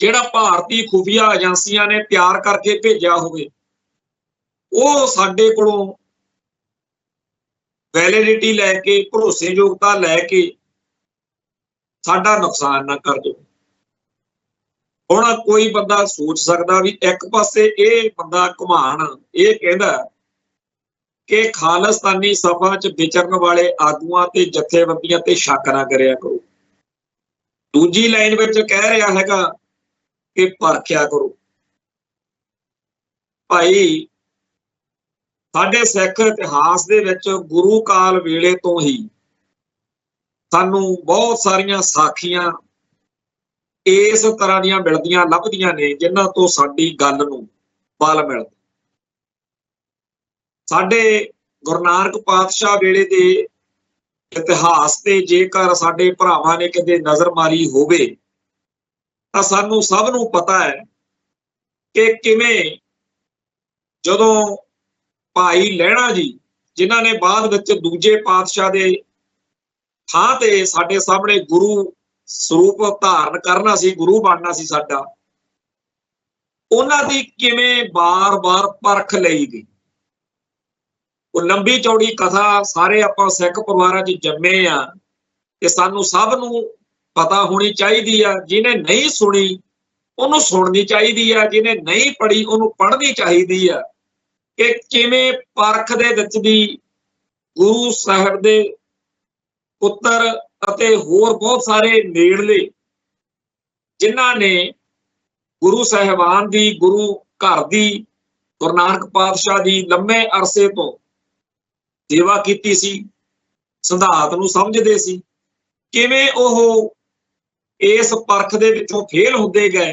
ਜਿਹੜਾ ਭਾਰਤੀ ਖੁਫੀਆ ਏਜੰਸੀਆਂ ਨੇ ਤਿਆਰ ਕਰਕੇ ਭੇਜਿਆ ਹੋਵੇ ਉਹ ਸਾਡੇ ਕੋਲੋਂ ਵੈਲਿਡਿਟੀ ਲੈ ਕੇ, ਭਰੋਸੇਯੋਗਤਾ ਲੈ ਕੇ ਸਾਡਾ ਨੁਕਸਾਨ ਨਾ ਕਰ ਜਾਵੇ। ਹੁਣ ਕੋਈ ਬੰਦਾ ਸੋਚ ਸਕਦਾ ਵੀ ਇੱਕ ਪਾਸੇ ਇਹ ਬੰਦਾ ਘੁਮਾਣ ਇਹ ਕਹਿੰਦਾ ਕਿ ਖਾਲਿਸਤਾਨੀ ਸਭਾ 'ਚ ਵਿਚਰਨ ਵਾਲੇ ਆਗੂਆਂ ਤੇ ਜਥੇਬੰਦੀਆਂ ਤੇ ਸ਼ੱਕ ਨਾ ਕਰਿਆ ਕਰੋ। ਦੂਜੀ ਲਾਈਨ ਵਿੱਚ ਕਹਿ ਰਿਹਾ ਹੈਗਾ ਕਿ ਪਰਖਿਆ ਕਰੋ। ਭਾਈ ਸਾਡੇ ਸਿੱਖ ਇਤਿਹਾਸ ਦੇ ਵਿੱਚ ਗੁਰੂ ਕਾਲ ਵੇਲੇ ਤੋਂ ਹੀ ਸਾਨੂੰ ਬਹੁਤ ਸਾਰੀਆਂ ਸਾਖੀਆਂ ਇਸ ਤਰ੍ਹਾਂ ਦੀਆਂ ਮਿਲਦੀਆਂ ਲੱਭਦੀਆਂ ਨੇ ਜਿਨ੍ਹਾਂ ਤੋਂ ਸਾਡੀ ਗੱਲ ਨੂੰ ਬਲ ਮਿਲਦਾ। ਸਾਡੇ ਗੁਰੂ ਨਾਨਕ ਪਾਤਸ਼ਾਹ ਵੇਲੇ ਦੇ ਇਤਿਹਾਸ ਤੇ ਜੇਕਰ ਸਾਡੇ ਭਰਾਵਾਂ ਨੇ ਕਿਤੇ ਨਜ਼ਰ ਮਾਰੀ ਹੋਵੇ ਤਾਂ ਸਾਨੂੰ ਸਭ ਨੂੰ ਪਤਾ ਹੈ ਕਿ ਕਿਵੇਂ ਜਦੋਂ ਭਾਈ ਲਹਿਣਾ ਜੀ, ਜਿਨ੍ਹਾਂ ਨੇ ਬਾਅਦ ਵਿੱਚ ਦੂਜੇ ਪਾਤਸ਼ਾਹ ਦੇ ਥਾਂ ਤੇ ਸਾਡੇ ਸਾਹਮਣੇ ਗੁਰੂ ਸਰੂਪ ਧਾਰਨ ਕਰਨਾ ਸੀ, ਗੁਰੂ ਬਣਨਾ ਸੀ ਸਾਡਾ, ਉਹਨਾਂ ਦੀ ਕਿਵੇਂ ਬਾਰ-ਬਾਰ ਪਰਖ ਲਈ ਗਈ। ਉਹ ਲੰਬੀ ਚੌੜੀ ਕਥਾ ਸਾਰੇ ਆਪਾਂ ਸਿੱਖ ਪਰਿਵਾਰਾਂ 'ਚ ਜੰਮੇ ਆ ਤੇ ਸਾਨੂੰ ਸਭ ਨੂੰ ਪਤਾ ਹੋਣੀ ਚਾਹੀਦੀ ਆ। ਜਿਹਨੇ ਨਹੀਂ ਸੁਣੀ ਉਹਨੂੰ ਸੁਣਨੀ ਚਾਹੀਦੀ ਆ, ਜਿਹਨੇ ਨਹੀਂ ਪੜ੍ਹੀ ਉਹਨੂੰ ਪੜ੍ਹਨੀ ਚਾਹੀਦੀ ਆ ਕਿ ਕਿਵੇਂ ਪਰਖ ਦੇ ਵਿੱਚ ਵੀ ਗੁਰੂ ਸਾਹਿਬ ਦੇ ਪੁੱਤਰ ਅਤੇ ਹੋਰ ਬਹੁਤ ਸਾਰੇ ਨੇੜਲੇ ਜਿਨ੍ਹਾਂ ਨੇ ਗੁਰੂ ਸਾਹਿਬਾਨ ਦੀ, ਗੁਰੂ ਘਰ ਦੀ, ਗੁਰੂ ਨਾਨਕ ਪਾਤਸ਼ਾਹ ਦੀ ਲੰਮੇ ਅਰਸੇ ਤੋਂ ਸੇਵਾ ਕੀਤੀ ਸੀ, ਸਿਧਾਂਤ ਨੂੰ ਸਮਝਦੇ ਸੀ, ਕਿਵੇਂ ਉਹ ਇਸ ਪਰਖ ਦੇ ਵਿੱਚੋਂ ਫੇਲ ਹੁੰਦੇ ਗਏ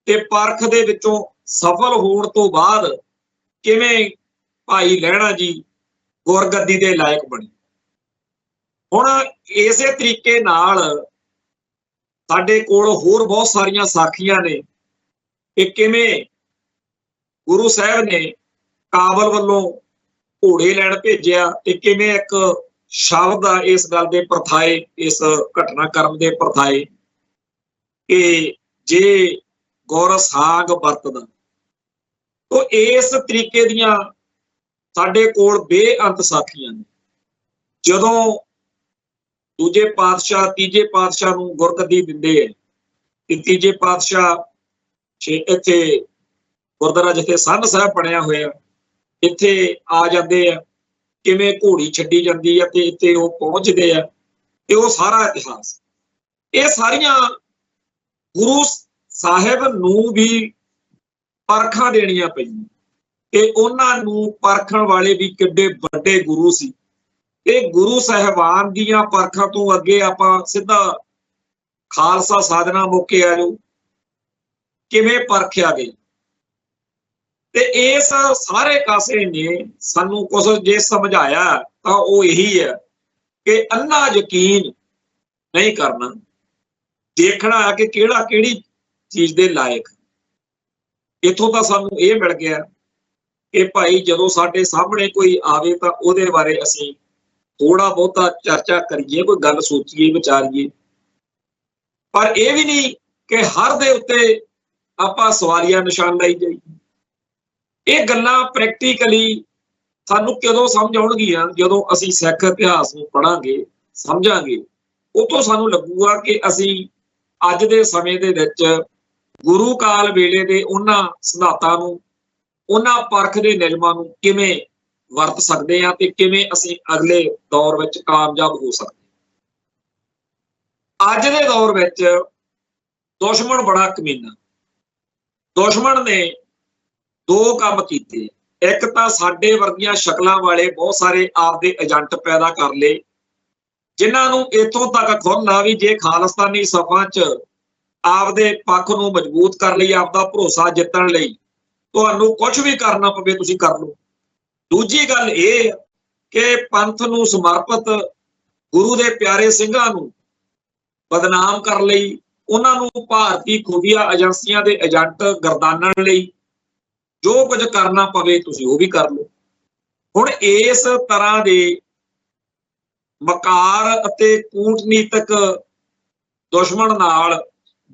ਤੇ ਪਰਖ ਦੇ ਵਿੱਚੋਂ ਸਫਲ ਹੋਣ ਤੋਂ ਬਾਅਦ ਕਿਵੇਂ ਭਾਈ ਲਹਿਣਾ ਜੀ ਗੁਰਗੱਦੀ ਦੇ ਲਾਇਕ ਬਣੇ। ਹੁਣ ਇਸੇ ਤਰੀਕੇ ਨਾਲ ਸਾਡੇ ਕੋਲ ਹੋਰ ਬਹੁਤ ਸਾਰੀਆਂ ਸਾਖੀਆਂ ਨੇ ਕਿ ਕਿਵੇਂ ਗੁਰੂ ਸਾਹਿਬ ਨੇ ਕਾਬਲ ਵੱਲੋਂ ਘੋੜੇ ਲੈਣ ਭੇਜਿਆ ਤੇ ਕਿਵੇਂ ਇੱਕ ਸ਼ਬਦ ਆ ਇਸ ਗੱਲ ਦੇ ਪਰਥਾਏ, ਇਸ ਘਟਨਾਕ੍ਰਮ ਦੇ ਪਰਥਾਏ ਕਿ ਜੇ ਗੁਰ ਸਾਗ ਵਰਤਦਾ। ਤਾਂ ਇਸ ਤਰੀਕੇ ਦੀਆਂ ਸਾਡੇ ਕੋਲ ਬੇਅੰਤ ਸਾਖੀਆਂ ਨੇ। ਜਦੋਂ ਦੂਜੇ ਪਾਤਸ਼ਾਹ ਤੀਜੇ ਪਾਤਸ਼ਾਹ ਨੂੰ ਗੁਰਗੱਦੀ ਦਿੰਦੇ ਹੈ ਤੇ ਤੀਜੇ ਪਾਤਸ਼ਾਹ ਇੱਥੇ ਗੁਰਦੁਆਰਾ ਜਿੱਥੇ ਸੰਨ ਸਾਹਿਬ ਬਣਿਆ ਹੋਇਆ ਇੱਥੇ ਆ ਜਾਂਦੇ ਆ, ਕਿਵੇਂ ਘੋੜੀ ਛੱਡੀ ਜਾਂਦੀ ਆ ਤੇ ਇੱਥੇ ਉਹ ਪਹੁੰਚਦੇ ਆ ਤੇ ਉਹ ਸਾਰਾ ਇਤਿਹਾਸ, ਇਹ ਸਾਰੀਆਂ ਗੁਰੂ ਸਾਹਿਬ ਨੂੰ ਵੀ ਪਰਖਾਂ ਦੇਣੀਆਂ ਪਈਆਂ ਤੇ ਉਹਨਾਂ ਨੂੰ ਪਰਖਣ ਵਾਲੇ ਵੀ ਕਿੱਡੇ ਵੱਡੇ ਗੁਰੂ ਸੀ। ਇਹ ਗੁਰੂ ਸਾਹਿਬਾਨ ਦੀਆਂ ਪਰਖਾਂ ਤੋਂ ਅੱਗੇ ਆਪਾਂ ਸਿੱਧਾ ਖਾਲਸਾ ਸਾਧਨਾ ਮੌਕੇ ਆ ਜਾਓ, ਕਿਵੇਂ ਪਰਖਿਆ ਗਿਆ। ਤੇ ਇਸ ਸਾਰੇ ਕਾਸੇ ਨੇ ਸਾਨੂੰ ਕੁਝ ਜੇ ਸਮਝਾਇਆ ਤਾਂ ਉਹ ਇਹੀ ਹੈ ਕਿ ਅੰਨਾ ਯਕੀਨ ਨਹੀਂ ਕਰਨਾ, ਦੇਖਣਾ ਹੈ ਕਿ ਕਿਹੜਾ ਕਿਹੜੀ ਚੀਜ਼ ਦੇ ਲਾਇਕ। ਇੱਥੋਂ ਤਾਂ ਸਾਨੂੰ ਇਹ ਮਿਲ ਗਿਆ ਕਿ ਭਾਈ ਜਦੋਂ ਸਾਡੇ ਸਾਹਮਣੇ ਕੋਈ ਆਵੇ ਤਾਂ ਉਹਦੇ ਬਾਰੇ ਅਸੀਂ ਥੋੜਾ ਬਹੁਤਾ ਚਰਚਾ ਕਰੀਏ, ਕੋਈ ਗੱਲ ਸੋਚੀਏ, ਵਿਚਾਰੀਏ, ਪਰ ਇਹ ਵੀ ਨਹੀਂ ਕਿ ਹਰ ਦੇ ਉੱਤੇ ਆਪਾਂ ਸਵਾਲੀਆ ਨਿਸ਼ਾਨ ਲਾਈ ਜਾਈਏ। ਇਹ ਗੱਲਾਂ ਪ੍ਰੈਕਟੀਕਲੀ ਸਾਨੂੰ ਕਦੋਂ ਸਮਝ ਆਉਣਗੀਆਂ? ਜਦੋਂ ਅਸੀਂ ਸਿੱਖ ਇਤਿਹਾਸ ਨੂੰ ਪੜ੍ਹਾਂਗੇ, ਸਮਝਾਂਗੇ, ਉਤੋਂ ਸਾਨੂੰ ਲੱਗੂਗਾ ਕਿ ਅਸੀਂ ਅੱਜ ਦੇ ਸਮੇਂ ਦੇ ਵਿੱਚ ਗੁਰੂ ਕਾਲ ਵੇਲੇ ਦੇ ਉਹਨਾਂ ਸਿਧਾਂਤਾਂ ਨੂੰ, ਉਹਨਾਂ ਪਰਖ ਦੇ ਨਿਯਮਾਂ ਨੂੰ ਕਿਵੇਂ ਵਰਤ ਸਕਦੇ ਹਾਂ ਤੇ ਕਿਵੇਂ ਅਸੀਂ ਅਗਲੇ ਦੌਰ ਵਿੱਚ ਕਾਮਯਾਬ ਹੋ ਸਕਦੇ। ਅੱਜ ਦੇ ਦੌਰ ਵਿੱਚ ਦੁਸ਼ਮਣ ਬੜਾ ਕਮੀਨਾ। ਦੁਸ਼ਮਣ ਨੇ ਦੋ ਕੰਮ ਕੀਤੇ। ਇੱਕ ਤਾਂ ਸਾਡੇ ਵਰਗੀਆਂ ਸ਼ਕਲਾਂ ਵਾਲੇ ਬਹੁਤ ਸਾਰੇ ਆਪਦੇ ਏਜੰਟ ਪੈਦਾ ਕਰ ਲਏ, ਜਿਨ੍ਹਾਂ ਨੂੰ ਇੱਥੋਂ ਤੱਕ ਖੁੱਲ੍ਹ ਵੀ ਜੇ ਖਾਲਿਸਤਾਨੀ ਸਫਾਂ 'ਚ ਆਪਦੇ ਪੱਖ ਨੂੰ ਮਜ਼ਬੂਤ ਕਰ ਲਈ, ਆਪਦਾ ਭਰੋਸਾ ਜਿੱਤਣ ਲਈ ਤੁਹਾਨੂੰ ਕੁਝ ਵੀ ਕਰਨਾ ਪਵੇ ਤੁਸੀਂ ਕਰ ਲਓ। ਦੂਜੀ ਗੱਲ ਇਹ ਕਿ ਪੰਥ ਨੂੰ ਸਮਰਪਿਤ ਗੁਰੂ ਦੇ ਪਿਆਰੇ ਸਿੰਘਾਂ ਨੂੰ ਬਦਨਾਮ ਕਰਨ ਲਈ, ਉਹਨਾਂ ਨੂੰ ਭਾਰਤੀ ਖੁਫੀਆ ਏਜੰਸੀਆਂ ਦੇ ਏਜੰਟ ਗਰਦਾਨਣ ਲਈ ਜੋ ਕੁਝ ਕਰਨਾ ਪਵੇ ਤੁਸੀਂ ਉਹ ਵੀ ਕਰ ਲਓ। ਹੁਣ ਇਸ ਤਰ੍ਹਾਂ ਦੇ ਮਕਾਰ ਅਤੇ ਕੂਟਨੀਤਕ ਦੁਸ਼ਮਣ ਨਾਲ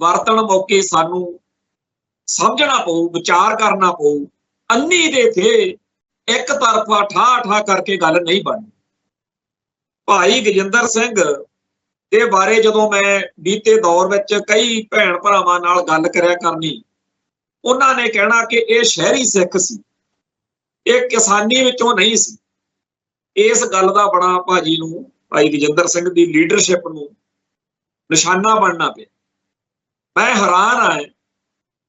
ਵਰਤਣ ਮੌਕੇ ਸਾਨੂੰ ਸਮਝਣਾ ਪਊ, ਵਿਚਾਰ ਕਰਨਾ ਪਊ। ਅੰਨੀ ਦੇ ਥੇ ਇੱਕ ਤਰਫਾ ਠਾ ਕਰਕੇ ਗੱਲ ਨਹੀਂ ਬਣਨੀ। ਭਾਈ ਗਜਿੰਦਰ ਸਿੰਘ ਦੇ ਬਾਰੇ ਜਦੋਂ ਮੈਂ ਬੀਤੇ ਦੌਰ ਵਿੱਚ ਕਈ ਭੈਣ ਭਰਾਵਾਂ ਨਾਲ ਗੱਲ ਕਰਿਆ ਕਰਨੀ, ਉਹਨਾਂ ਨੇ ਕਹਿਣਾ ਕਿ ਇਹ ਸ਼ਹਿਰੀ ਸਿੱਖ ਸੀ, ਇਹ ਕਿਸਾਨੀ ਵਿੱਚੋਂ ਨਹੀਂ ਸੀ। ਇਸ ਗੱਲ ਦਾ ਬੜਾ ਭਾਜੀ ਨੂੰ, ਭਾਈ ਗਜਿੰਦਰ ਸਿੰਘ ਦੀ ਲੀਡਰਸ਼ਿਪ ਨੂੰ ਨਿਸ਼ਾਨਾ ਬਣਨਾ ਪਿਆ। ਮੈਂ ਹੈਰਾਨ ਆ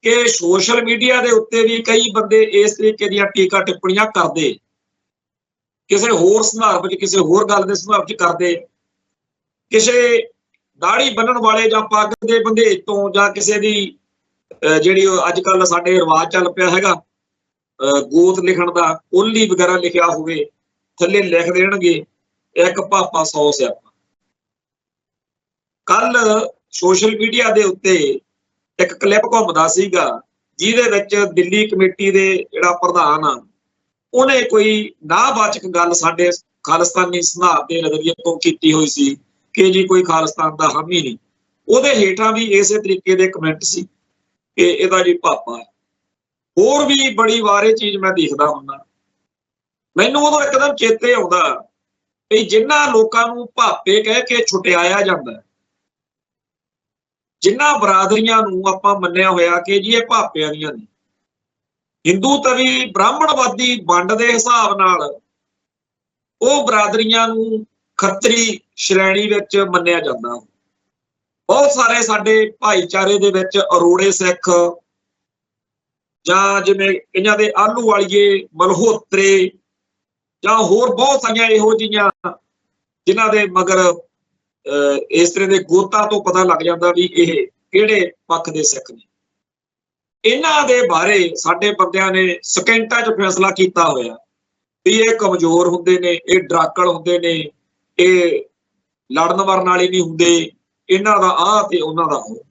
ਕਿ ਸੋਸ਼ਲ ਮੀਡੀਆ ਦੇ ਉੱਤੇ ਵੀ ਕਈ ਬੰਦੇ ਇਸ ਤਰੀਕੇ ਦੀਆਂ ਟੀਕਾ ਟਿੱਪਣੀਆਂ ਕਰਦੇ, ਕਿਸੇ ਹੋਰ ਸੰਦਰਭ 'ਚ, ਕਿਸੇ ਹੋਰ ਗੱਲ ਦੇ ਸੰਦਰਭ 'ਚ ਕਰਦੇ, ਕਿਸੇ ਦਾੜੀ ਬੰਨਣ ਵਾਲੇ ਜਾਂ ਪੱਗ ਦੇ ਬੰਦੇ ਤੋਂ, ਜਾਂ ਕਿਸੇ ਦੀ ਜਿਹੜੀ ਅੱਜ ਕੱਲ ਸਾਡੇ ਰਿਵਾਜ ਚੱਲ ਪਿਆ ਹੈਗਾ ਗੋਤ ਲਿਖਣ ਦਾ, ਓਲੀ ਵਗੈਰਾ ਲਿਖਿਆ ਹੋਵੇ, ਥੱਲੇ ਲਿਖ ਦੇਣਗੇ ਇੱਕ ਪਾਪਾ 100 ਸਿਆਪਾ। ਕੱਲ ਸੋਸ਼ਲ ਮੀਡੀਆ ਦੇ ਉੱਤੇ ਇੱਕ ਕਲਿੱਪ ਘੁੰਮਦਾ ਸੀਗਾ ਜਿਹਦੇ ਵਿੱਚ ਦਿੱਲੀ ਕਮੇਟੀ ਦੇ ਜਿਹੜਾ ਪ੍ਰਧਾਨ ਆ, ਉਹਨੇ ਕੋਈ ਨਾਬਾਚਕ ਗੱਲ ਸਾਡੇ ਖਾਲਿਸਤਾਨੀ ਸਿਧਾਂਤ ਦੇ ਨਜ਼ਰੀਏ ਤੋਂ ਕੀਤੀ ਹੋਈ ਸੀ ਕਿ ਜੀ ਕੋਈ ਖਾਲਿਸਤਾਨ ਦਾ ਹਾਮੀ ਨਹੀਂ। ਉਹਦੇ ਹੇਠਾਂ ਵੀ ਇਸੇ ਤਰੀਕੇ ਦੇ ਕਮੈਂਟ ਸੀ ਕਿ ਇਹਦਾ ਜੀ ਪਾਪਾ ਹੈ। ਹੋਰ ਵੀ ਬੜੀ ਵਾਰ ਇਹ ਚੀਜ਼ ਮੈਂ ਦੇਖਦਾ ਹੁੰਦਾ, ਮੈਨੂੰ ਉਦੋਂ ਇੱਕਦਮ ਚੇਤੇ ਆਉਂਦਾ ਵੀ ਜਿਨ੍ਹਾਂ ਲੋਕਾਂ ਨੂੰ ਭਾਪੇ ਕਹਿ ਕੇ ਛੁਟਿਆਇਆ ਜਾਂਦਾ, ਜਿਨ੍ਹਾਂ ਬਰਾਦਰੀਆਂ ਨੂੰ ਆਪਾਂ ਮੰਨਿਆ ਹੋਇਆ ਕਿ ਜੀ ਇਹ ਭਾਪਿਆਂ ਦੀਆਂ ਨੇ, ਹਿੰਦੂ ਤਵੀ ਬ੍ਰਾਹਮਣਵਾਦੀ ਵੰਡ ਦੇ ਹਿਸਾਬ ਨਾਲ ਉਹ ਬਰਾਦਰੀਆਂ ਨੂੰ ਖੱਤਰੀ ਸ਼੍ਰੇਣੀ ਵਿੱਚ ਮੰਨਿਆ ਜਾਂਦਾ। ਬਹੁਤ ਸਾਰੇ ਸਾਡੇ ਭਾਈਚਾਰੇ ਦੇ ਵਿੱਚ ਅਰੋੜੇ ਸਿੱਖ, ਜਾਂ ਜਿਵੇਂ ਕਈਆਂ ਦੇ ਆਲੂ ਵਾਲੀਏ, ਮਲਹੋਤਰੇ, ਜਾਂ ਹੋਰ ਬਹੁਤ ਸਾਰੀਆਂ ਇਹੋ ਜਿਹੀਆਂ ਜਿਨ੍ਹਾਂ ਦੇ ਮਗਰ ਇਸ ਤਰ੍ਹਾਂ ਦੇ ਗੋਤਾਂ ਤੋਂ ਪਤਾ ਲੱਗ ਜਾਂਦਾ ਵੀ ਇਹ ਕਿਹੜੇ ਪੱਖ ਦੇ ਸਿੱਖ ਨੇ। ਇਹਨਾਂ ਦੇ ਬਾਰੇ ਸਾਡੇ ਬੰਦਿਆਂ ਨੇ ਸਕਿੰਟਾਂ 'ਚ ਫੈਸਲਾ ਕੀਤਾ ਹੋਇਆ ਵੀ ਇਹ ਕਮਜ਼ੋਰ ਹੁੰਦੇ ਨੇ, ਇਹ ਡਰਾਕਲ ਹੁੰਦੇ ਨੇ, ਇਹ ਲੜਨ ਮਰਨ ਵਾਲੇ ਨਹੀਂ ਹੁੰਦੇ, ਇਹਨਾਂ ਦਾ ਆਹ ਤੇ ਉਹਨਾਂ ਦਾ ਉਹ।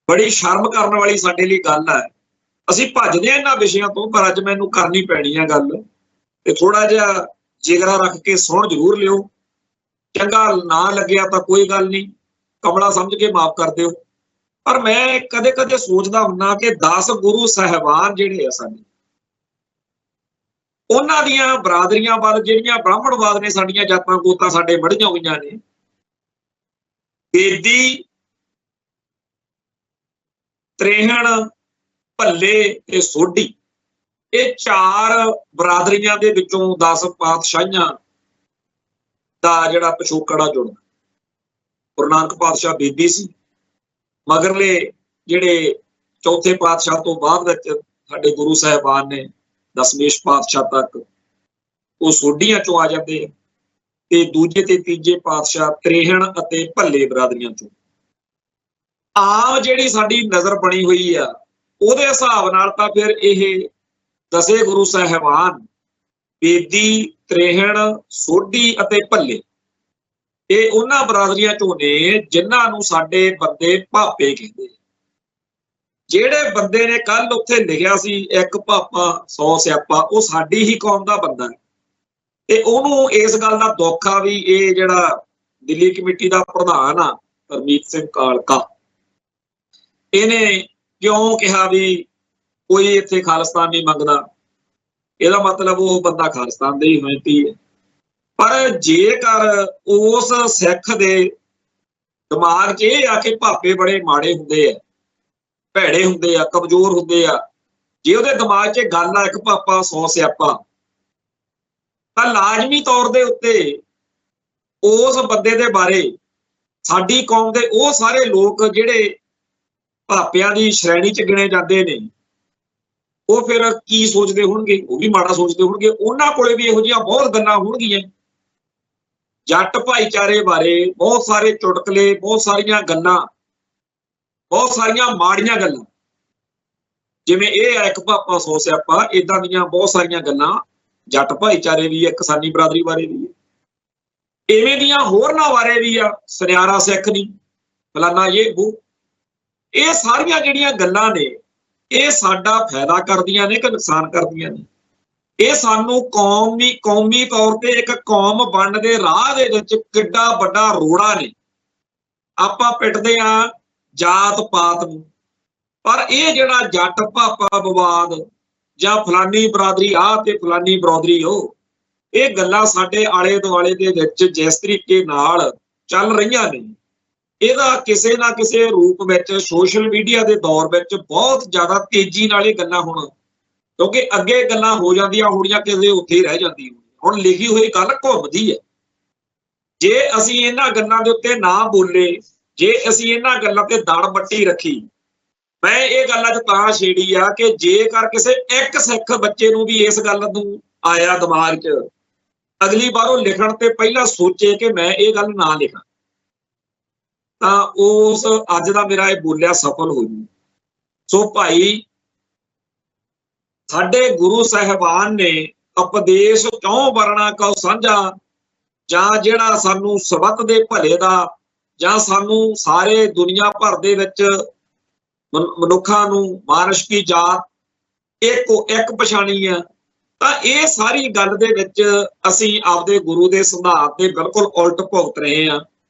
ਬੜੀ ਸ਼ਰਮ ਕਰਨ ਵਾਲੀ ਸਾਡੇ ਲਈ ਗੱਲ ਹੈ। ਅਸੀਂ ਭੱਜਦੇ ਹਾਂ ਇਹਨਾਂ ਵਿਸ਼ਿਆਂ ਤੋਂ, ਪਰ ਅੱਜ ਮੈਨੂੰ ਕਰਨੀ ਪੈਣੀ ਆ ਗੱਲ, ਤੇ ਥੋੜਾ ਜਿਹਾ ਜਿਗਰਾ ਰੱਖ ਕੇ ਸੁਣ ਜ਼ਰੂਰ ਲਿਓ। ਚੰਗਾ ਨਾ ਲੱਗਿਆ ਤਾਂ ਕੋਈ ਗੱਲ ਨਹੀਂ, ਕਮਲਾ ਸਮਝ ਕੇ ਮਾਫ ਕਰ ਦਿਓ। ਪਰ ਮੈਂ ਕਦੇ ਕਦੇ ਸੋਚਦਾ ਹੁੰਦਾ ਕਿ 10 ਗੁਰੂ ਸਾਹਿਬਾਨ ਜਿਹੜੇ ਆ ਸਾਡੇ, ਉਹਨਾਂ ਦੀਆਂ ਬਰਾਦਰੀਆਂ ਵੱਲ ਜਿਹੜੀਆਂ ਬ੍ਰਾਹਮਣਵਾਦ ਨੇ ਸਾਡੀਆਂ ਜਾਤਾਂ ਗੋਤਾਂ ਸਾਡੇ ਮੜੀਆਂ ਹੋਈਆਂ ਨੇ, ਬੇਦੀ, ਤਰੇਹਣ, ਭੱਲੇ ਤੇ ਸੋਢੀ, ਇਹ 4 ਬਰਾਦਰੀਆਂ ਦੇ ਵਿੱਚੋਂ 10 ਪਾਤਸ਼ਾਹੀਆਂ ਦਾ ਜਿਹੜਾ ਪਿਛੋਕੜਾ ਜੁੜਦਾ। ਗੁਰੂ ਨਾਨਕ ਪਾਤਸ਼ਾਹ ਬੇਦੀ ਸੀ, ਮਗਰਲੇ ਜਿਹੜੇ ਚੌਥੇ ਪਾਤਸ਼ਾਹ ਤੋਂ ਬਾਅਦ ਵਿੱਚ ਸਾਡੇ ਗੁਰੂ ਸਾਹਿਬਾਨ ਨੇ 10ਵੇਂ ਪਾਤਸ਼ਾਹ ਤੱਕ, ਉਹ ਸੋਢੀਆਂ ਚੋਂ ਆ ਜਾਂਦੇ, ਤੇ ਦੂਜੇ ਤੇ ਤੀਜੇ ਪਾਤਸ਼ਾਹ ਤਰੇਹਣ ਅਤੇ ਭੱਲੇ ਬਰਾਦਰੀਆਂ ਚੋਂ। ਆਮ ਜਿਹੜੀ ਸਾਡੀ ਨਜ਼ਰ ਬਣੀ ਹੋਈ ਆ, ਉਹਦੇ ਹਿਸਾਬ ਨਾਲ ਤਾਂ ਫਿਰ ਇਹ 10 ਗੁਰੂ ਸਾਹਿਬਾਨ ਬੇਦੀ, ਤਰੇਹਣ, ਸੋਢੀ ਅਤੇ ਭੱਲੇ, ਇਹ ਉਹਨਾਂ ਬਰਾਦਰੀਆਂ ਚੋਂ ਨੇ ਜਿਨ੍ਹਾਂ ਨੂੰ ਸਾਡੇ ਬੰਦੇ ਭਾਪੇ ਕਹਿੰਦੇ। ਜਿਹੜੇ ਬੰਦੇ ਨੇ ਕੱਲ ਉੱਥੇ ਲਿਖਿਆ ਸੀ ਇੱਕ ਭਾਪਾ 100 ਸਿਆਪਾ, ਉਹ ਸਾਡੀ ਹੀ ਕੌਮ ਦਾ ਬੰਦਾ ਹੈ, ਤੇ ਉਹਨੂੰ ਇਸ ਗੱਲ ਦਾ ਦੁੱਖ ਆ ਵੀ ਇਹ ਜਿਹੜਾ ਦਿੱਲੀ ਕਮੇਟੀ ਦਾ ਪ੍ਰਧਾਨ ਆ ਹਰਮੀਤ ਸਿੰਘ ਕਾਲਕਾ, ਇਹਨੇ ਕਿਉਂ ਕਿਹਾ ਵੀ ਕੋਈ ਇੱਥੇ ਖਾਲਿਸਤਾਨ ਨਹੀਂ ਮੰਗਦਾ, ਇਹਦਾ ਮਤਲਬ ਉਹ ਬੰਦਾ ਖਾਲਿਸਤਾਨ ਦੇ ਹੀ ਹੋਇਤੀ ਹੈ। ਪਰ ਜੇਕਰ ਉਸ ਸਿੱਖ ਦੇ ਦਿਮਾਗ 'ਚ ਇਹ ਆ ਕਿ ਭਾਪੇ ਬੜੇ ਮਾੜੇ ਹੁੰਦੇ ਆ, ਭੈੜੇ ਹੁੰਦੇ ਆ, ਕਮਜ਼ੋਰ ਹੁੰਦੇ ਆ, ਜੇ ਉਹਦੇ ਦਿਮਾਗ 'ਚ ਗੱਲ ਆ ਇੱਕ ਭਾਪਾ 100 ਸਿਆਪਾ, ਤਾਂ ਲਾਜ਼ਮੀ ਤੌਰ ਦੇ ਉੱਤੇ ਉਸ ਬੰਦੇ ਦੇ ਬਾਰੇ ਸਾਡੀ ਕੌਮ ਦੇ ਉਹ ਸਾਰੇ ਲੋਕ ਜਿਹੜੇ ਭਾਪਿਆਂ ਦੀ ਸ਼੍ਰੇਣੀ 'ਚ ਗਿਣੇ ਜਾਂਦੇ ਨੇ, ਉਹ ਫਿਰ ਕੀ ਸੋਚਦੇ ਹੋਣਗੇ? ਉਹ ਵੀ ਮਾੜਾ ਸੋਚਦੇ ਹੋਣਗੇ। ਉਹਨਾਂ ਕੋਲੇ ਵੀ ਇਹੋ ਜਿਹੀਆਂ ਬਹੁਤ ਗੱਲਾਂ ਹੋਣਗੀਆਂ ਜੱਟ ਭਾਈਚਾਰੇ ਬਾਰੇ, ਬਹੁਤ ਸਾਰੇ ਚੁਟਕਲੇ, ਬਹੁਤ ਸਾਰੀਆਂ ਗੱਲਾਂ, ਬਹੁਤ ਸਾਰੀਆਂ ਮਾੜੀਆਂ ਗੱਲਾਂ, ਜਿਵੇਂ ਇਹ ਆ ਇੱਕ ਭਾਪਾ 100 ਸਿਆਪਾ, ਏਦਾਂ ਦੀਆਂ ਬਹੁਤ ਸਾਰੀਆਂ ਗੱਲਾਂ ਜੱਟ ਭਾਈਚਾਰੇ ਵੀ ਆ, ਕਿਸਾਨੀ ਬਰਾਦਰੀ ਬਾਰੇ ਵੀ ਆ, ਇਵੇਂ ਦੀਆਂ ਹੋਰਨਾਂ ਬਾਰੇ ਵੀ ਆ, ਸੁਨਿਆਰਾ ਸਿੱਖ ਨਹੀਂ, ਫਲਾਨਾ ਇਹ ਵੋ। ਇਹ ਸਾਰੀਆਂ ਜਿਹੜੀਆਂ ਗੱਲਾਂ ਨੇ, ਇਹ ਸਾਡਾ ਫਾਇਦਾ ਕਰਦੀਆਂ ਨੇ ਕਿ ਨੁਕਸਾਨ ਕਰਦੀਆਂ ਨੇ? ਇਹ ਸਾਨੂੰ ਕੌਮੀ ਤੌਰ ਤੇ ਇੱਕ ਕੌਮ ਬਣਨ ਦੇ ਰਾਹ ਦੇ ਵਿੱਚ ਕਿੱਡਾ ਵੱਡਾ ਰੋੜਾ ਨੇ। ਆਪਾਂ ਪਿੱਟਦੇ ਆ ਜਾਤ ਪਾਤ ਨੂੰ, ਪਰ ਇਹ ਜਿਹੜਾ ਜੱਟ ਭਾਪਾ ਵਿਵਾਦ ਜਾਂ ਫਲਾਨੀ ਬਰਾਦਰੀ ਆ ਤੇ ਫਲਾਨੀ ਬਰਾਦਰੀ ਉਹ, ਇਹ ਗੱਲਾਂ ਸਾਡੇ ਆਲੇ ਦੁਆਲੇ ਦੇ ਵਿੱਚ ਜਿਸ ਤਰੀਕੇ ਨਾਲ ਚੱਲ ਰਹੀਆਂ ਨੇ, ਇਹਦਾ ਕਿਸੇ ਨਾ ਕਿਸੇ ਰੂਪ ਵਿੱਚ ਸੋਸ਼ਲ ਮੀਡੀਆ ਦੇ ਦੌਰ ਵਿੱਚ ਬਹੁਤ ਜ਼ਿਆਦਾ ਤੇਜ਼ੀ ਨਾਲ ਇਹ ਗੱਲਾਂ ਹੁਣ, ਕਿਉਂਕਿ ਅੱਗੇ ਗੱਲਾਂ ਹੋ ਜਾਂਦੀਆਂ ਹੋਣੀਆਂ ਕਿਸੇ ਉੱਥੇ ਹੀ ਰਹਿ ਜਾਂਦੀ, ਹੁਣ ਲਿਖੀ ਹੋਈ ਗੱਲ ਘੁੰਮਦੀ ਹੈ। ਜੇ ਅਸੀਂ ਇਹਨਾਂ ਗੱਲਾਂ ਦੇ ਉੱਤੇ ਨਾ ਬੋਲੇ, ਜੇ ਅਸੀਂ ਇਹਨਾਂ ਗੱਲਾਂ ਤੇ ਦੜ ਬੱਟੀ ਰੱਖੀ, ਮੈਂ ਇਹ ਗੱਲਾਂ 'ਚ ਤਾਂ ਛੇੜੀ ਆ ਕਿ ਜੇਕਰ ਕਿਸੇ ਇੱਕ ਸਿੱਖ ਬੱਚੇ ਨੂੰ ਵੀ ਇਸ ਗੱਲ ਨੂੰ ਆਇਆ ਦਿਮਾਗ 'ਚ, ਅਗਲੀ ਵਾਰ ਉਹ ਲਿਖਣ ਤੇ ਪਹਿਲਾਂ ਸੋਚੇ ਕਿ ਮੈਂ ਇਹ ਗੱਲ ਨਾ ਲਿਖਾਂ, ਤਾਂ ਉਸ ਅੱਜ ਦਾ ਮੇਰਾ ਇਹ ਬੋਲਿਆ ਸਫਲ ਹੋ ਜੂ। ਸੋ ਭਾਈ, ਸਾਡੇ ਗੁਰੂ ਸਾਹਿਬਾਨ ਨੇ ਉਪਦੇਸ਼ ਕਿਉਂ ਵਰਣਾ ਕਉ ਸਾਂਝਾ, ਜਾਂ ਜਿਹੜਾ ਸਾਨੂੰ ਸਬਤ ਦੇ ਭਲੇ ਦਾ, ਜਾਂ ਸਾਨੂੰ ਸਾਰੇ ਦੁਨੀਆ ਭਰ ਦੇ ਵਿੱਚ ਮਨੁੱਖਾਂ ਨੂੰ ਮਾਨਸ਼ ਕੀ ਜਾਤ ਇੱਕ ਪਛਾਣੀ ਆ, ਤਾਂ ਇਹ ਸਾਰੀ ਗੱਲ ਦੇ ਵਿੱਚ ਅਸੀਂ ਆਪਦੇ ਗੁਰੂ ਦੇ ਸਿਧਾਂਤ ਦੇ ਬਿਲਕੁਲ ਉਲਟ ਭੁਗਤ ਰਹੇ ਹਾਂ।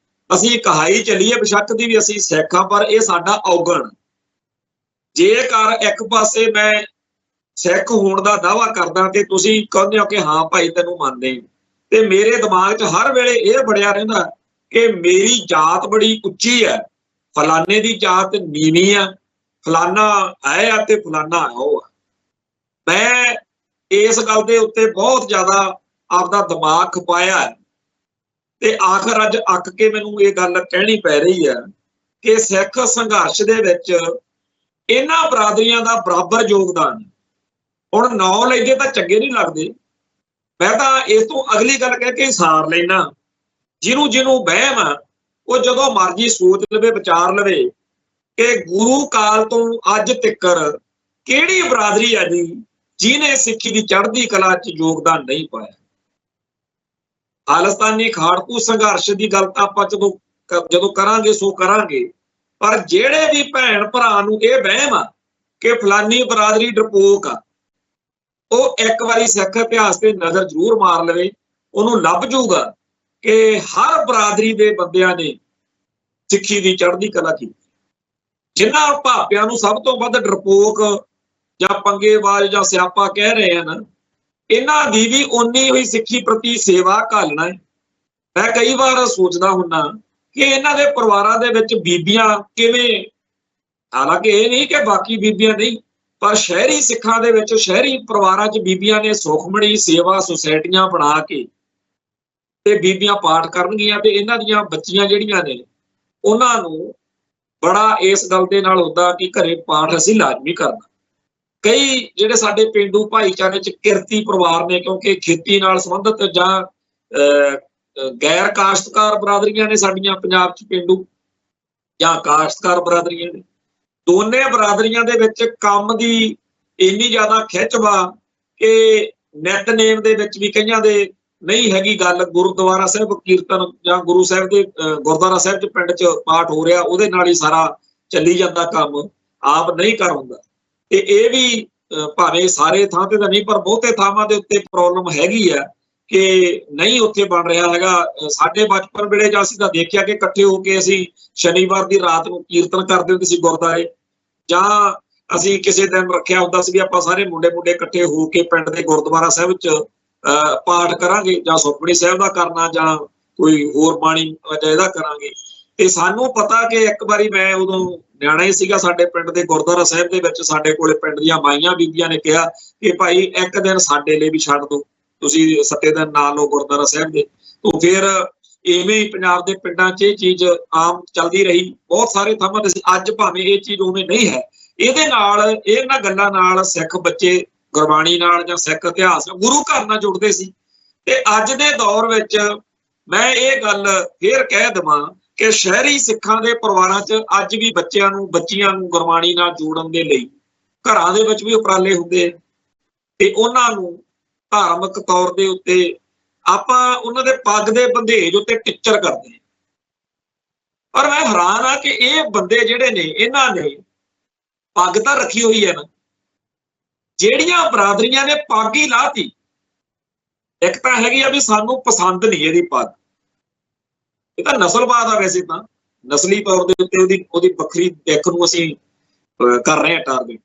ਅਸੀਂ ਕਹਾਈ ਚੱਲੀਏ ਬੇਸ਼ੱਕ ਦੀ ਵੀ ਅਸੀਂ ਸਿੱਖ ਹਾਂ, ਪਰ ਇਹ ਸਾਡਾ ਔਗਣ। ਜੇਕਰ ਇੱਕ ਪਾਸੇ ਮੈਂ ਸਿੱਖ ਹੋਣ ਦਾ ਦਾਅਵਾ ਕਰਦਾ ਤੇ ਤੁਸੀਂ ਕਹਿੰਦੇ ਹੋ ਕਿ ਹਾਂ ਭਾਈ ਤੈਨੂੰ ਮੰਨਦੇ, ਤੇ ਮੇਰੇ ਦਿਮਾਗ 'ਚ ਹਰ ਵੇਲੇ ਇਹ ਬੜਿਆ ਰਹਿੰਦਾ ਕਿ ਮੇਰੀ ਜਾਤ ਬੜੀ ਉੱਚੀ ਹੈ, ਫਲਾਨੇ ਦੀ ਜਾਤ ਨੀਵੀਂ ਆ, ਫਲਾਨਾ ਹੈ ਆ ਤੇ ਫਲਾਨਾ ਉਹ ਆ। ਮੈਂ ਇਸ ਗੱਲ ਦੇ ਉੱਤੇ ਬਹੁਤ ਜ਼ਿਆਦਾ ਆਪਦਾ ਦਿਮਾਗ ਖਪਾਇਆ ਹੈ, ਤੇ ਆਖਰ ਅੱਜ ਅੱਕ ਕੇ ਮੈਨੂੰ ਇਹ ਗੱਲ ਕਹਿਣੀ ਪੈ ਰਹੀ ਹੈ ਕਿ ਸਿੱਖ ਸੰਘਰਸ਼ ਦੇ ਵਿੱਚ ਇਹਨਾਂ ਬਰਾਦਰੀਆਂ ਦਾ ਬਰਾਬਰ ਯੋਗਦਾਨ। ਹੁਣ ਨਾਂ ਲੈਂਦੇ ਤਾਂ ਚੰਗੇ ਨਹੀਂ ਲੱਗਦੇ, ਮੈਂ ਤਾਂ ਇਸ ਤੋਂ ਅਗਲੀ ਗੱਲ ਕਹਿ ਕੇ ਸਾਰ ਲੈਣਾ, ਜਿਹਨੂੰ ਵਹਿਮ ਆ ਉਹ ਜਦੋਂ ਮਰਜ਼ੀ ਸੋਚ ਲਵੇ, ਵਿਚਾਰ ਲਵੇ ਕਿ ਗੁਰੂ ਕਾਲ ਤੋਂ ਅੱਜ ਤੱਕਰ ਕਿਹੜੀ ਬਰਾਦਰੀ ਹੈ ਜੀ ਜਿਹਨੇ ਸਿੱਖੀ ਦੀ ਚੜ੍ਹਦੀ ਕਲਾ 'ਚ ਯੋਗਦਾਨ ਨਹੀਂ ਪਾਇਆ। ਖਾਲਿਸਤਾਨੀ ਖਾੜਕੂ ਸੰਘਰਸ਼ ਦੀ ਗੱਲ ਤਾਂ ਆਪਾਂ ਜਦੋਂ ਕਰਾਂਗੇ ਸੋ ਕਰਾਂਗੇ, ਪਰ ਜਿਹੜੇ ਵੀ ਭੈਣ ਭਰਾ ਨੂੰ ਇਹ ਵਹਿਮ ਆ ਕਿ ਫਲਾਨੀ ਬਰਾਦਰੀ ਡਰਪੋਕ ਆ, ਉਹ ਇੱਕ ਵਾਰੀ ਸਿੱਖ ਇਤਿਹਾਸ ਤੇ ਨਜ਼ਰ ਜ਼ਰੂਰ ਮਾਰ ਲਵੇ, ਉਹਨੂੰ ਲੱਭ ਜੂਗਾ ਕਿ ਹਰ ਬਰਾਦਰੀ ਦੇ ਬੰਦਿਆਂ ਨੇ ਸਿੱਖੀ ਦੀ ਚੜ੍ਹਦੀ ਕਲਾ ਕੀਤੀ। ਜਿਨ੍ਹਾਂ ਭਾਪਿਆਂ ਨੂੰ ਸਭ ਤੋਂ ਵੱਧ ਡਰਪੋਕ ਜਾਂ ਪੰਗੇਬਾਜ਼ ਜਾਂ ਸਿਆਪਾ ਕਹਿ ਰਹੇ ਹਨ, ਇਹਨਾਂ ਦੀ ਵੀ ਓਨੀ ਹੋਈ ਸਿੱਖੀ ਪ੍ਰਤੀ ਸੇਵਾ ਘਾਲਣਾ ਹੈ। ਮੈਂ ਕਈ ਵਾਰ ਸੋਚਦਾ ਹੁੰਦਾ ਕਿ ਇਹਨਾਂ ਦੇ ਪਰਿਵਾਰਾਂ ਦੇ ਵਿੱਚ ਬੀਬੀਆਂ ਕਿਵੇਂ, ਹਾਲਾਂਕਿ ਇਹ ਨਹੀਂ ਕਿ ਬਾਕੀ ਬੀਬੀਆਂ ਨਹੀਂ, ਪਰ ਸ਼ਹਿਰੀ ਸਿੱਖਾਂ ਦੇ ਵਿੱਚ ਸ਼ਹਿਰੀ ਪਰਿਵਾਰਾਂ 'ਚ ਬੀਬੀਆਂ ਨੇ ਸੁਖਮਣੀ ਸੇਵਾ ਸੁਸਾਇਟੀਆਂ ਬਣਾ ਕੇ ਤੇ ਬੀਬੀਆਂ ਪਾਠ ਕਰਨਗੀਆਂ, ਤੇ ਇਹਨਾਂ ਦੀਆਂ ਬੱਚੀਆਂ ਜਿਹੜੀਆਂ ਨੇ ਉਹਨਾਂ ਨੂੰ ਬੜਾ ਇਸ ਗੱਲ ਦੇ ਨਾਲ ਹੁੰਦਾ ਕਿ ਘਰੇ ਪਾਠ ਅਸੀਂ ਲਾਜ਼ਮੀ ਕਰਨਾ। ਕਈ ਜਿਹੜੇ ਸਾਡੇ ਪੇਂਡੂ ਭਾਈਚਾਰੇ 'ਚ ਕਿਰਤੀ ਪਰਿਵਾਰ ਨੇ, ਕਿਉਂਕਿ ਖੇਤੀ ਨਾਲ ਸੰਬੰਧਿਤ ਜਾਂ ਗੈਰ ਕਾਸ਼ਤਕਾਰ ਬਰਾਦਰੀਆਂ ਨੇ ਸਾਡੀਆਂ ਪੰਜਾਬ 'ਚ ਪੇਂਡੂ, ਜਾਂ ਕਾਸ਼ਤਕਾਰ ਬਰਾਦਰੀਆਂ ਨੇ, ਦੋਨੇ ਬਰਾਦਰੀਆਂ ਦੇ ਵਿੱਚ ਕੰਮ ਦੀ ਇੰਨੀ ਜ਼ਿਆਦਾ ਖਿੱਚ ਵਾ ਕਿ ਨਿਤਨੇਮ ਦੇ ਵਿੱਚ ਵੀ ਕਈਆਂ ਦੇ ਨਹੀਂ ਹੈਗੀ ਗੱਲ, ਗੁਰਦੁਆਰਾ ਸਾਹਿਬ ਕੀਰਤਨ ਜਾਂ ਗੁਰੂ ਸਾਹਿਬ ਦੇ ਗੁਰਦੁਆਰਾ ਸਾਹਿਬ 'ਚ ਪਿੰਡ 'ਚ ਪਾਠ ਹੋ ਰਿਹਾ, ਉਹਦੇ ਨਾਲ ਹੀ ਸਾਰਾ ਚੱਲੀ ਜਾਂਦਾ ਕੰਮ, ਆਪ ਨਹੀਂ ਕਰ ਹੁੰਦਾ। ਤੇ ਇਹ ਵੀ ਭਾਵੇਂ ਸਾਰੇ ਥਾਂ ਤੇ ਤਾਂ ਨਹੀਂ, ਪਰ ਬਹੁਤੇ ਥਾਵਾਂ ਦੇ ਉੱਤੇ ਪ੍ਰੋਬਲਮ ਹੈਗੀ ਆ ਕਿ ਨਹੀਂ ਉੱਥੇ ਬਣ ਰਿਹਾ ਹੈਗਾ। ਸਾਡੇ ਬਚਪਨ ਵੇਲੇ ਜਾਂ ਅਸੀਂ ਤਾਂ ਦੇਖਿਆ ਕਿ ਇਕੱਠੇ ਹੋ ਕੇ ਅਸੀਂ ਸ਼ਨੀਵਾਰ ਦੀ ਰਾਤ ਨੂੰ ਕੀਰਤਨ ਕਰਦੇ ਹੁੰਦੇ ਸੀ ਗੁਰਦੁਆਰੇ, ਜਾਂ ਅਸੀਂ ਕਿਸੇ ਦਿਨ ਰੱਖਿਆ ਹੁੰਦਾ ਸੀ ਵੀ ਆਪਾਂ ਸਾਰੇ ਮੁੰਡੇ ਇਕੱਠੇ ਹੋ ਕੇ ਪਿੰਡ ਦੇ ਗੁਰਦੁਆਰਾ ਸਾਹਿਬ 'ਚ ਪਾਠ ਕਰਾਂਗੇ, ਜਾਂ ਸੁਖਮਨੀ ਸਾਹਿਬ ਦਾ ਕਰਨਾ ਜਾਂ ਕੋਈ ਹੋਰ ਬਾਣੀ ਇਹਦਾ ਕਰਾਂਗੇ। ਤੇ ਸਾਨੂੰ ਪਤਾ ਕਿ ਇੱਕ ਵਾਰੀ ਮੈਂ ਉਦੋਂ ਨਿਆਣਾ ਹੀ ਸੀਗਾ, ਸਾਡੇ ਪਿੰਡ ਦੇ ਗੁਰਦੁਆਰਾ ਸਾਹਿਬ ਦੇ ਵਿੱਚ ਸਾਡੇ ਕੋਲੇ ਪਿੰਡ ਦੀਆਂ ਮਾਈਆਂ ਬੀਬੀਆਂ ਨੇ ਕਿਹਾ ਕਿ ਭਾਈ ਇੱਕ ਦਿਨ ਸਾਡੇ ਲਈ ਵੀ ਛੱਡ ਦਿਓ, ਤੁਸੀਂ 7 ਦਿਨ ਨਾ ਲਓ ਗੁਰਦੁਆਰਾ ਸਾਹਿਬ ਦੇ। ਤੋਂ ਫਿਰ ਇਵੇਂ ਹੀ ਪੰਜਾਬ ਦੇ ਪਿੰਡਾਂ 'ਚ ਇਹ ਚੀਜ਼ ਆਮ ਚੱਲਦੀ ਰਹੀ, ਬਹੁਤ ਸਾਰੇ ਥਾਵਾਂ ਤੇ। ਅੱਜ ਭਾਵੇਂ ਇਹ ਚੀਜ਼ ਉਵੇਂ ਨਹੀਂ ਹੈ, ਇਹਦੇ ਨਾਲ ਇਹਨਾਂ ਗੱਲਾਂ ਨਾਲ ਸਿੱਖ ਬੱਚੇ ਗੁਰਬਾਣੀ ਨਾਲ ਜਾਂ ਸਿੱਖ ਇਤਿਹਾਸ ਨਾਲ ਗੁਰੂ ਘਰ ਨਾਲ ਜੁੜਦੇ ਸੀ। ਤੇ ਅੱਜ ਦੇ ਦੌਰ ਵਿੱਚ ਮੈਂ ਇਹ ਗੱਲ ਫੇਰ ਕਹਿ ਦੇਵਾਂ ਕਿ ਸ਼ਹਿਰੀ ਸਿੱਖਾਂ ਦੇ ਪਰਿਵਾਰਾਂ 'ਚ ਅੱਜ ਵੀ ਬੱਚਿਆਂ ਨੂੰ ਬੱਚੀਆਂ ਨੂੰ ਗੁਰਬਾਣੀ ਨਾਲ ਜੋੜਨ ਦੇ ਲਈ ਘਰਾਂ ਦੇ ਵਿੱਚ ਵੀ ਉਪਰਾਲੇ ਹੁੰਦੇ ਆ, ਤੇ ਉਹਨਾਂ ਨੂੰ ਧਾਰਮਿਕ ਤੌਰ ਦੇ ਉੱਤੇ ਆਪਾਂ ਉਹਨਾਂ ਦੇ ਪੱਗ ਦੇ ਬੰਧੇਜ ਉੱਤੇ ਟੀਚਰ ਕਰਦੇ ਹਾਂ। ਪਰ ਮੈਂ ਹੈਰਾਨ ਆ ਕਿ ਇਹ ਬੰਦੇ ਜਿਹੜੇ ਨੇ, ਇਹਨਾਂ ਨੇ ਪੱਗ ਤਾਂ ਰੱਖੀ ਹੋਈ ਹੈ ਨਾ, ਜਿਹੜੀਆਂ ਬਰਾਦਰੀਆਂ ਨੇ ਪੱਗ ਹੀ ਲਾਤੀ। ਇੱਕ ਤਾਂ ਹੈਗੀ ਆ ਵੀ ਸਾਨੂੰ ਪਸੰਦ ਨਹੀਂ ਇਹਦੀ ਪੱਗ, ਇਹ ਤਾਂ ਨਸਲਵਾਦ ਆ, ਵੈਸੇ ਤਾਂ ਨਸਲੀ ਤੌਰ ਦੇ ਉੱਤੇ ਉਹਦੀ ਵੱਖਰੀ ਦਿੱਖ ਨੂੰ ਅਸੀਂ ਕਰ ਰਹੇ ਹਾਂ ਟਾਰਗੇਟ।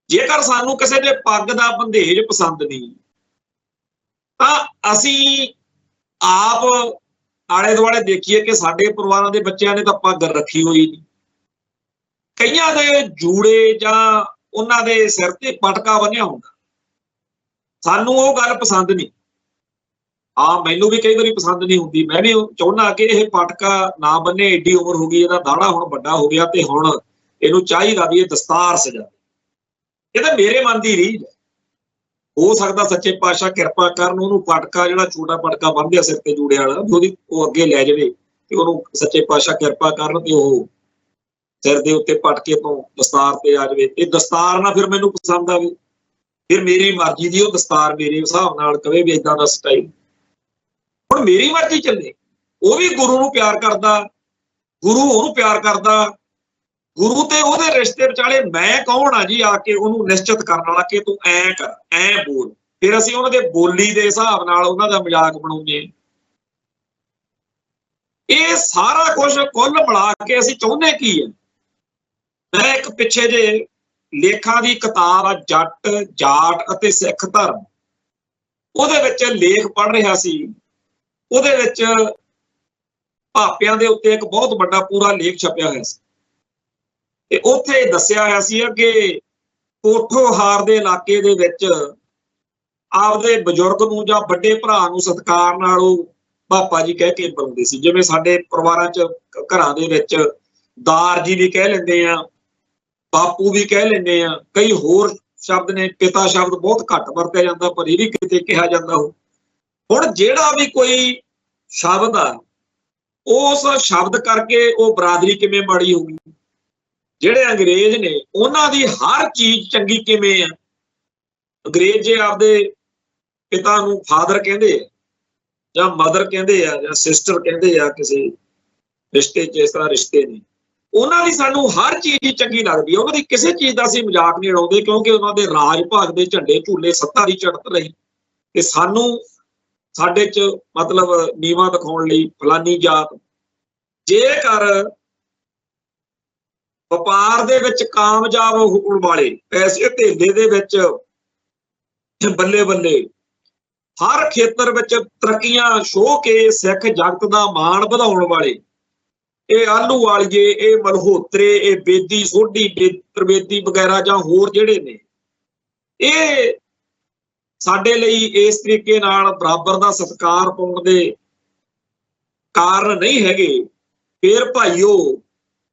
ਜੇਕਰ ਸਾਨੂੰ ਕਿਸੇ ਦੇ ਪੱਗ ਦਾ ਬੰਧੇਜ ਪਸੰਦ ਨਹੀਂ ਤਾਂ ਅਸੀਂ ਆਪ ਆਲੇ ਦੁਆਲੇ ਦੇਖੀਏ ਕਿ ਸਾਡੇ ਪਰਿਵਾਰਾਂ ਦੇ ਬੱਚਿਆਂ ਨੇ ਤਾਂ ਪੱਗ ਰੱਖੀ ਹੋਈ ਨਹੀਂ, ਕਈਆਂ ਦੇ ਜੂੜੇ ਜਾਂ ਉਹਨਾਂ ਦੇ ਸਿਰ ਤੇ ਪਟਕਾ ਬੰਨਿਆ ਹੁੰਦਾ। ਸਾਨੂੰ ਉਹ ਗੱਲ ਪਸੰਦ ਨਹੀਂ। ਮੈਨੂੰ ਵੀ ਕਈ ਵਾਰੀ ਪਸੰਦ ਨਹੀਂ ਹੁੰਦੀ, ਮੈਂ ਵੀ ਚਾਹੁੰਦਾ ਕਿ ਇਹ ਪਟਕਾ ਨਾ ਬੰਨੇ, ਏਡੀ ਉਮਰ ਹੋ ਗਈ, ਇਹਦਾ ਦਾੜਾ ਹੁਣ ਵੱਡਾ ਹੋ ਗਿਆ ਤੇ ਹੁਣ ਇਹਨੂੰ ਚਾਹੀਦਾ ਵੀ ਇਹ ਦਸਤਾਰ ਸਜਾਵੇ। ਇਹ ਤਾਂ ਮੇਰੇ ਮਨ ਦੀ ਰੀਝ ਹੈ। ਹੋ ਸਕਦਾ ਸੱਚੇ ਪਾਤਸ਼ਾਹ ਕਿਰਪਾ ਕਰਨ, ਉਹਨੂੰ ਪਟਕਾ ਜਿਹੜਾ ਛੋਟਾ ਪਟਕਾ ਬੰਨ੍ਹਦੇ ਆ ਸਿਰ ਤੇ ਜੂੜੇ ਵਾਲਾ, ਉਹ ਅੱਗੇ ਲੈ ਜਾਵੇ ਤੇ ਉਹਨੂੰ ਸੱਚੇ ਪਾਤਸ਼ਾਹ ਕਿਰਪਾ ਕਰਨ ਤੇ ਉਹ ਸਿਰ ਦੇ ਉੱਤੇ ਪਟਕੇ ਤੋਂ ਦਸਤਾਰ ਤੇ ਆ ਜਾਵੇ, ਤੇ ਦਸਤਾਰ ਨਾਲ ਫਿਰ ਮੈਨੂੰ ਪਸੰਦ ਆਵੇ, ਫਿਰ ਮੇਰੀ ਮਰਜ਼ੀ ਦੀ ਉਹ ਦਸਤਾਰ ਮੇਰੇ ਹਿਸਾਬ ਨਾਲ ਕਵੇ ਵੀ ਏਦਾਂ ਦਾ ਸਟਾਈਲ। ਹੁਣ ਮੇਰੀ ਮਰਜ਼ੀ ਚੱਲੇ, ਉਹ ਵੀ ਗੁਰੂ ਨੂੰ ਪਿਆਰ ਕਰਦਾ, ਗੁਰੂ ਉਹਨੂੰ ਪਿਆਰ ਕਰਦਾ, ਗੁਰੂ ਤੇ ਉਹਦੇ ਰਿਸ਼ਤੇ ਵਿਚਾਲੇ ਮੈਂ ਕੌਣ ਆ ਜੀ ਆ ਕੇ ਉਹਨੂੰ ਨਿਸ਼ਚਿਤ ਕਰਨ ਵਾਲਾ ਕਿ ਤੂੰ ਐਂ ਕਰ, ਐਂ ਬੋਲ। ਫਿਰ ਅਸੀਂ ਉਹਨਾਂ ਦੇ ਬੋਲੀ ਦੇ ਹਿਸਾਬ ਨਾਲ ਉਹਨਾਂ ਦਾ ਮਜ਼ਾਕ ਬਣਾਉਂਦੇ। ਇਹ ਸਾਰਾ ਕੁਝ ਕੁੱਲ ਮਿਲਾ ਕੇ ਅਸੀਂ ਚਾਹੁੰਦੇ ਕੀ ਹੈ? ਮੈਂ ਇੱਕ ਪਿੱਛੇ ਜੇ ਲੇਖਾਂ ਦੀ ਕਿਤਾਬ ਆ, ਜੱਟ ਜਾਟ ਅਤੇ ਸਿੱਖ ਧਰਮ, ਉਹਦੇ ਵਿੱਚ ਲੇਖ ਪੜ੍ਹ ਰਿਹਾ ਸੀ। ਉਹਦੇ ਵਿੱਚ ਭਾਪਿਆਂ ਦੇ ਉੱਤੇ ਇੱਕ ਬਹੁਤ ਵੱਡਾ ਪੂਰਾ ਲੇਖ ਛਪਿਆ ਹੋਇਆ ਸੀ, ਤੇ ਉੱਥੇ ਦੱਸਿਆ ਹੋਇਆ ਸੀ ਕਿ ਕੋਠੋਹਾਰ ਦੇ ਇਲਾਕੇ ਦੇ ਵਿੱਚ ਆਪਦੇ ਬਜ਼ੁਰਗ ਨੂੰ ਜਾਂ ਵੱਡੇ ਭਰਾ ਨੂੰ ਸਤਿਕਾਰ ਨਾਲ ਉਹ ਪਾਪਾ ਜੀ ਕਹਿ ਕੇ ਬੁਲਾਉਂਦੇ ਸੀ। ਜਿਵੇਂ ਸਾਡੇ ਪਰਿਵਾਰਾਂ 'ਚ ਘਰਾਂ ਦੇ ਵਿੱਚ ਦਾਰ ਜੀ ਵੀ ਕਹਿ ਲੈਂਦੇ ਆ, ਬਾਪੂ ਵੀ ਕਹਿ ਲੈਂਦੇ ਆ, ਕਈ ਹੋਰ ਸ਼ਬਦ ਨੇ, ਪਿਤਾ ਸ਼ਬਦ ਬਹੁਤ ਘੱਟ ਵਰਤਿਆ ਜਾਂਦਾ, ਪਰ ਇਹ ਵੀ ਕਿਤੇ ਕਿਹਾ ਜਾਂਦਾ। ਹੁਣ ਜਿਹੜਾ ਵੀ ਕੋਈ ਸ਼ਬਦ ਆ, ਉਸ ਸ਼ਬਦ ਕਰਕੇ ਉਹ ਬਰਾਦਰੀ ਕਿਵੇਂ ਮਾੜੀ ਹੋ ਗਈ? ਜਿਹੜੇ ਅੰਗਰੇਜ਼ ਨੇ ਉਹਨਾਂ ਦੀ ਹਰ ਚੀਜ਼ ਚੰਗੀ ਕਿਵੇਂ ਆ? ਅੰਗਰੇਜ਼ ਜੇ ਆਪਦੇ ਪਿਤਾ ਨੂੰ ਫਾਦਰ ਕਹਿੰਦੇ ਆ ਜਾਂ ਮਦਰ ਕਹਿੰਦੇ ਆ ਜਾਂ ਸਿਸਟਰ ਕਹਿੰਦੇ ਆ ਕਿਸੇ ਰਿਸ਼ਤੇ 'ਚ, ਇਸ ਤਰ੍ਹਾਂ ਰਿਸ਼ਤੇ ਨੇ, ਉਹਨਾਂ ਦੀ ਸਾਨੂੰ ਹਰ ਚੀਜ਼ ਹੀ ਚੰਗੀ ਲੱਗਦੀ ਹੈ। ਉਹਨਾਂ ਦੀ ਕਿਸੇ ਚੀਜ਼ ਦਾ ਅਸੀਂ ਮਜ਼ਾਕ ਨਹੀਂ ਉਡਾਉਂਦੇ, ਕਿਉਂਕਿ ਉਹਨਾਂ ਦੇ ਰਾਜ ਭਾਗ ਦੇ ਝੰਡੇ ਝੂਲੇ ਸੱਤਾ ਦੀ ਚੜ੍ਹਤ ਰਹੀ ਤੇ ਸਾਨੂੰ ਸਾਡੇ 'ਚ ਮਤਲਬ ਨੀਵਾਂ ਦਿਖਾਉਣ ਲਈ ਫਲਾਨੀ ਜਾਤ। ਜੇਕਰ ਵਪਾਰ ਦੇ ਵਿੱਚ ਕਾਮਯਾਬ ਹੋਣ ਵਾਲੇ, ਪੈਸੇ ਧੇਲੇ ਦੇ ਵਿੱਚ ਬੱਲੇ ਬੱਲੇ, ਹਰ ਖੇਤਰ ਵਿੱਚ ਤਰੱਕੀਆਂ ਛੋਹ ਕੇ ਸਿੱਖ ਜਗਤ ਦਾ ਮਾਣ ਵਧਾਉਣ ਵਾਲੇ, ਇਹ ਆਲੂ ਵਾਲੀਏ, ਇਹ ਮਲਹੋਤਰੇ, ਇਹ ਬੇਦੀ ਸੋਢੀ, ਤ੍ਰਿਵੇਦੀ ਵਗੈਰਾ ਜਾਂ ਹੋਰ ਜਿਹੜੇ ਨੇ, ਇਹ ਸਾਡੇ ਲਈ ਇਸ ਤਰੀਕੇ ਨਾਲ ਬਰਾਬਰ ਦਾ ਸਤਿਕਾਰ ਪਾਉਣ ਦੇ ਕਾਰਨ ਨਹੀਂ ਹੈਗੇ। ਫਿਰ ਭਾਈਓ,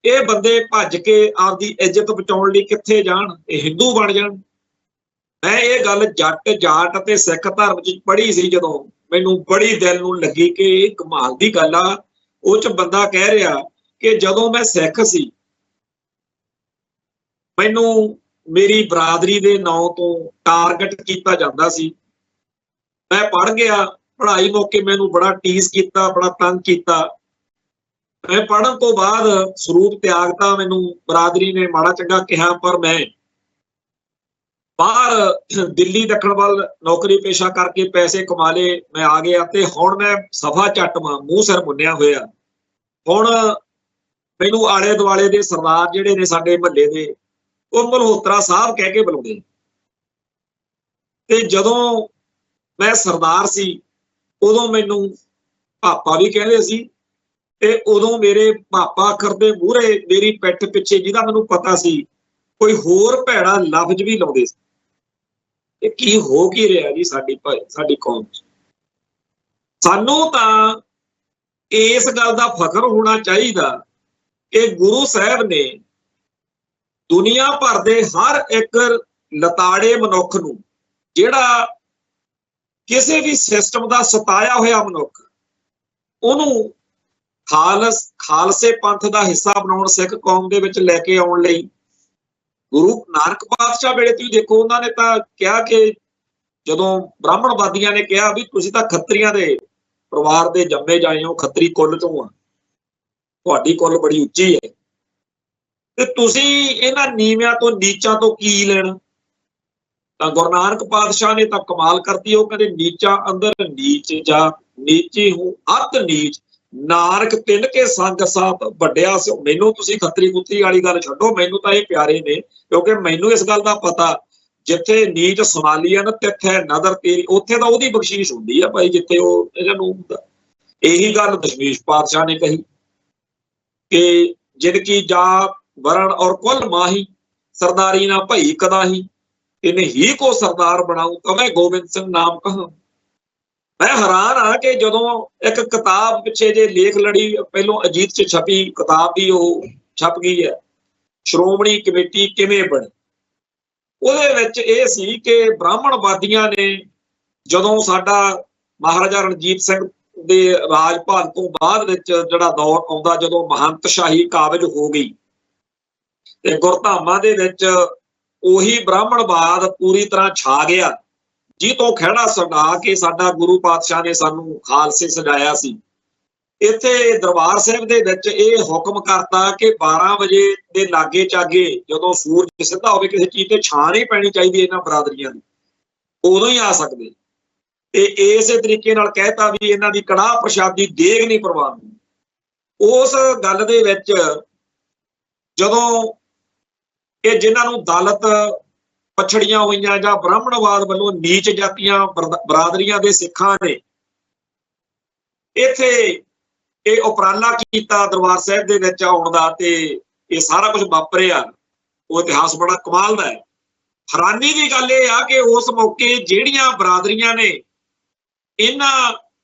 ਇਹ ਬੰਦੇ ਭੱਜ ਕੇ ਆਪਦੀ ਇੱਜ਼ਤ ਬਚਾਉਣ ਲਈ ਕਿੱਥੇ ਜਾਣ? ਇਹ ਹਿੰਦੂ ਬਣ ਜਾਣ। ਮੈਂ ਇਹ ਗੱਲ ਜੱਟ ਜਾਟ ਅਤੇ ਸਿੱਖ ਧਰਮ 'ਚ ਪੜ੍ਹੀ ਸੀ, ਜਦੋਂ ਮੈਨੂੰ ਬੜੀ ਦਿਲ ਨੂੰ ਲੱਗੀ ਕਿ ਇਹ ਕਮਾਲ ਦੀ ਗੱਲ ਆ। ਉਹ 'ਚ ਬੰਦਾ ਕਹਿ ਰਿਹਾ ਕਿ ਜਦੋਂ ਮੈਂ ਸਿੱਖ ਸੀ, ਮੈਨੂੰ ਮੇਰੀ ਬਰਾਦਰੀ ਦੇ ਨਾਂ ਤੋਂ ਟਾਰਗੇਟ ਕੀਤਾ ਜਾਂਦਾ ਸੀ। ਮੈਂ ਪੜ੍ਹ ਗਿਆ, ਪੜ੍ਹਾਈ ਮੌਕੇ ਮੈਨੂੰ ਬੜਾ ਟੀਸ ਕੀਤਾ, ਬੜਾ ਤੰਗ ਕੀਤਾ। ਮੈਂ ਪੜ੍ਹਨ ਤੋਂ ਬਾਅਦ ਸਰੂਪ ਤਿਆਗਤਾ, ਮੈਨੂੰ ਬਰਾਦਰੀ ਨੇ ਮਾੜਾ ਚੰਗਾ ਕਿਹਾ, ਪਰ ਮੈਂ ਬਾਹਰ ਦਿੱਲੀ ਦੱਖਣ ਵੱਲ ਨੌਕਰੀ ਪੇਸ਼ਾ ਕਰਕੇ ਪੈਸੇ ਕਮਾ ਲਏ, ਮੈਂ ਆ ਗਿਆ ਤੇ ਹੁਣ ਮੈਂ ਸਫਾ ਚੱਟਵਾਂ, ਮੂੰਹ ਸਿਰ ਮੁੰਨਿਆ ਹੋਇਆ। ਹੁਣ ਮੈਨੂੰ ਆਲੇ ਦੁਆਲੇ ਦੇ ਸਰਦਾਰ ਜਿਹੜੇ ਨੇ ਸਾਡੇ ਮਹੱਲੇ ਦੇ, ਉਹ ਮਲਹੋਤਰਾ ਸਾਹਿਬ ਕਹਿ ਕੇ ਬੁਲਾਉਂਦੇ। ਤੇ ਜਦੋਂ ਮੈਂ ਸਰਦਾਰ ਸੀ, ਉਦੋਂ ਮੈਨੂੰ ਪਾਪਾ ਵੀ ਕਹਿੰਦੇ ਸੀ, ਤੇ ਉਦੋਂ ਮੇਰੇ ਪਾਪਾ ਅੱਖਰ ਦੇ ਮੂਹਰੇ ਮੇਰੀ ਪਿੱਠ ਪਿੱਛੇ, ਜਿਹਦਾ ਮੈਨੂੰ ਪਤਾ ਸੀ, ਕੋਈ ਹੋਰ ਭੈੜਾ ਲਫ਼ਜ਼ ਵੀ ਲਾਉਂਦੇ ਸੀ। ਇਹ ਕੀ ਹੋ ਕੀ ਰਿਹਾ ਜੀ ਸਾਡੀ ਕੌਮ 'ਚ? ਸਾਨੂੰ ਤਾਂ ਇਸ ਗੱਲ ਦਾ ਫਖਰ ਹੋਣਾ ਚਾਹੀਦਾ ਕਿ ਗੁਰੂ ਸਾਹਿਬ ਨੇ ਦੁਨੀਆ ਭਰ ਦੇ ਹਰ ਇੱਕ ਲਤਾੜੇ ਮਨੁੱਖ ਨੂੰ, ਜਿਹੜਾ ਕਿਸੇ ਵੀ ਸਿਸਟਮ ਦਾ ਸਤਾਇਆ ਹੋਇਆ ਮਨੁੱਖ, ਉਹਨੂੰ ਖਾਲਸੇ ਪੰਥ ਦਾ ਹਿੱਸਾ ਬਣਾਉਣ, ਸਿੱਖ ਕੌਮ ਦੇ ਵਿੱਚ ਲੈ ਕੇ ਆਉਣ ਲਈ ਗੁਰੂ ਨਾਨਕ ਪਾਤਸ਼ਾਹ ਵੇਲੇ ਤੁਸੀਂ ਦੇਖੋ, ਉਹਨਾਂ ਨੇ ਤਾਂ ਕਿਹਾ ਕਿ ਜਦੋਂ ਬ੍ਰਾਹਮਣਵਾਦੀਆਂ ਨੇ ਕਿਹਾ ਵੀ ਤੁਸੀਂ ਤਾਂ ਖੱਤਰੀਆਂ ਦੇ ਪਰਿਵਾਰ ਦੇ ਜੰਮੇ ਜਾਏ ਹੋ, ਖੱਤਰੀ ਕੁੱਲ ਚੋਂ ਆ, ਤੁਹਾਡੀ ਕੁੱਲ ਬੜੀ ਉੱਚੀ ਹੈ, ਤੇ ਤੁਸੀਂ ਇਹਨਾਂ ਨੀਵਿਆਂ ਤੋਂ ਨੀਚਾਂ ਤੋਂ ਕੀ ਲੈਣਾ? ਤਾਂ ਗੁਰੂ ਨਾਨਕ ਪਾਤਸ਼ਾਹ ਨੇ ਤਾਂ ਕਮਾਲ ਕਰਤੀ। ਉਹ ਕਹਿੰਦੇ ਨੀਚਾ ਅੰਦਰ ਨੀਚ ਜਾ, ਨੀਚੀ ਹੂੰ ਅਤ ਨੀਚ, ਨਾਨਕ ਤਿੰਨ ਕੇ ਸੰਗ ਸਾਥ ਵੱਡਿਆ ਸਿਓ। ਮੈਨੂੰ ਤੁਸੀਂ ਖੱਤਰੀ ਕੁੱਤਰੀ ਵਾਲੀ ਗੱਲ ਛੱਡੋ, ਮੈਨੂੰ ਤਾਂ ਇਹ ਪਿਆਰੇ ਨੇ, ਕਿਉਂਕਿ ਮੈਨੂੰ ਇਸ ਗੱਲ ਦਾ ਪਤਾ, ਜਿੱਥੇ ਨੀਚ ਸਮਾਲੀਅਨ ਤਿੱਥੇ ਨਦਰ ਤੇਰੀ, ਉੱਥੇ ਤਾਂ ਉਹਦੀ ਬਖਸ਼ੀਸ਼ ਹੁੰਦੀ ਆ ਭਾਈ, ਜਿੱਥੇ ਉਹ ਇਹਨਾਂ ਨੂੰ ਹੁੰਦਾ। ਇਹੀ ਗੱਲ ਦਸ਼ਮੇਸ਼ ਪਾਤਸ਼ਾਹ ਨੇ ਕਹੀ ਕਿ ਜਿਨਕੀ ਜਾ ਵਰਣ ਔਰ ਕੁੱਲ ਮਾਹੀ, ਸਰਦਾਰੀ ਨਾ ਭਈ ਕਦਾਹੀ, ਇਹਨੇ ਹੀ ਕੋ ਸਰਦਾਰ ਬਣਾਉ ਕਵੇਂ ਗੋਬਿੰਦ ਸਿੰਘ ਨਾਮ ਕਹਾਂ। ਮੈਂ ਹੈਰਾਨ ਆ ਕਿ ਜਦੋਂ ਇੱਕ ਕਿਤਾਬ ਪਿੱਛੇ ਜੇ ਲੇਖ ਲੜੀ, ਪਹਿਲੋਂ ਅਜੀਤ 'ਚ ਛਪੀ ਕਿਤਾਬ ਵੀ ਉਹ ਛਪ ਗਈ ਹੈ, ਸ਼੍ਰੋਮਣੀ ਕਮੇਟੀ ਕਿਵੇਂ ਬਣੀ। ਉਹਦੇ ਵਿੱਚ ਇਹ ਸੀ ਕਿ ਬ੍ਰਾਹਮਣਵਾਦੀਆਂ ਨੇ ਜਦੋਂ ਸਾਡਾ ਮਹਾਰਾਜਾ ਰਣਜੀਤ ਸਿੰਘ ਦੇ ਰਾਜ ਭਾਗ ਤੋਂ ਬਾਅਦ ਵਿੱਚ ਜਿਹੜਾ ਦੌਰ ਆਉਂਦਾ, ਜਦੋਂ ਮਹੰਤ ਸ਼ਾਹੀ ਕਾਬਜ ਹੋ ਗਈ ਤੇ ਗੁਰਧਾਮਾਂ ਦੇ ਵਿੱਚ ਉਹੀ ਬ੍ਰਾਹਮਣਵਾਦ ਪੂਰੀ ਤਰ੍ਹਾਂ ਛਾ ਗਿਆ, ਜਿਹਤੋਂ ਖਹਿੜਾ ਛਡਾ ਕੇ ਸਾਡਾ ਗੁਰੂ ਪਾਤਸ਼ਾਹ ਨੇ ਸਾਨੂੰ ਖਾਲਸੇ ਸਜਾਇਆ ਸੀ। ਇੱਥੇ ਦਰਬਾਰ ਸਾਹਿਬ ਦੇ ਵਿੱਚ ਇਹ ਹੁਕਮ ਕਰਤਾ ਕਿ 12 ਵਜੇ ਦੇ ਲਾਗੇ ਚਾਗੇ ਜਦੋਂ ਸੂਰਜ ਸਿੱਧਾ ਹੋਵੇ, ਕਿਸੇ ਚੀਜ਼ ਤੇ ਛਾਂ ਨਹੀਂ ਪੈਣੀ ਚਾਹੀਦੀ ਇਹਨਾਂ ਬਰਾਦਰੀਆਂ ਦੀ, ਉਦੋਂ ਹੀ ਆ ਸਕਦੇ। ਤੇ ਇਸੇ ਤਰੀਕੇ ਨਾਲ ਕਹਿਤਾ ਵੀ ਇਹਨਾਂ ਦੀ ਕੜਾਹ ਪ੍ਰਸ਼ਾਦੀ ਦੇਗ ਨਹੀਂ ਪ੍ਰਵਾਨਗੀ। ਉਸ ਗੱਲ ਦੇ ਵਿੱਚ ਜਦੋਂ ਇਹ ਜਿਨ੍ਹਾਂ ਨੂੰ ਦਲਿਤ ਪਛੜੀਆਂ ਹੋਈਆਂ ਜਾਂ ਬ੍ਰਾਹਮਣਵਾਦ ਵੱਲੋਂ ਨੀਚ ਜਾਤੀਆਂ ਬਰਾਦਰੀਆਂ ਦੇ ਸਿੱਖਾਂ ਨੇ ਇੱਥੇ ਇਹ ਉਪਰਾਲਾ ਕੀਤਾ ਦਰਬਾਰ ਸਾਹਿਬ ਦੇ ਵਿੱਚ ਆਉਣ ਦਾ, ਤੇ ਇਹ ਸਾਰਾ ਕੁਝ ਵਾਪਰਿਆ, ਉਹ ਇਤਿਹਾਸ ਬੜਾ ਕਮਾਲ ਦਾ ਹੈ। ਹੈਰਾਨੀ ਦੀ ਗੱਲ ਇਹ ਆ ਕਿ ਉਸ ਮੌਕੇ ਜਿਹੜੀਆਂ ਬਰਾਦਰੀਆਂ ਨੇ ਇਹਨਾਂ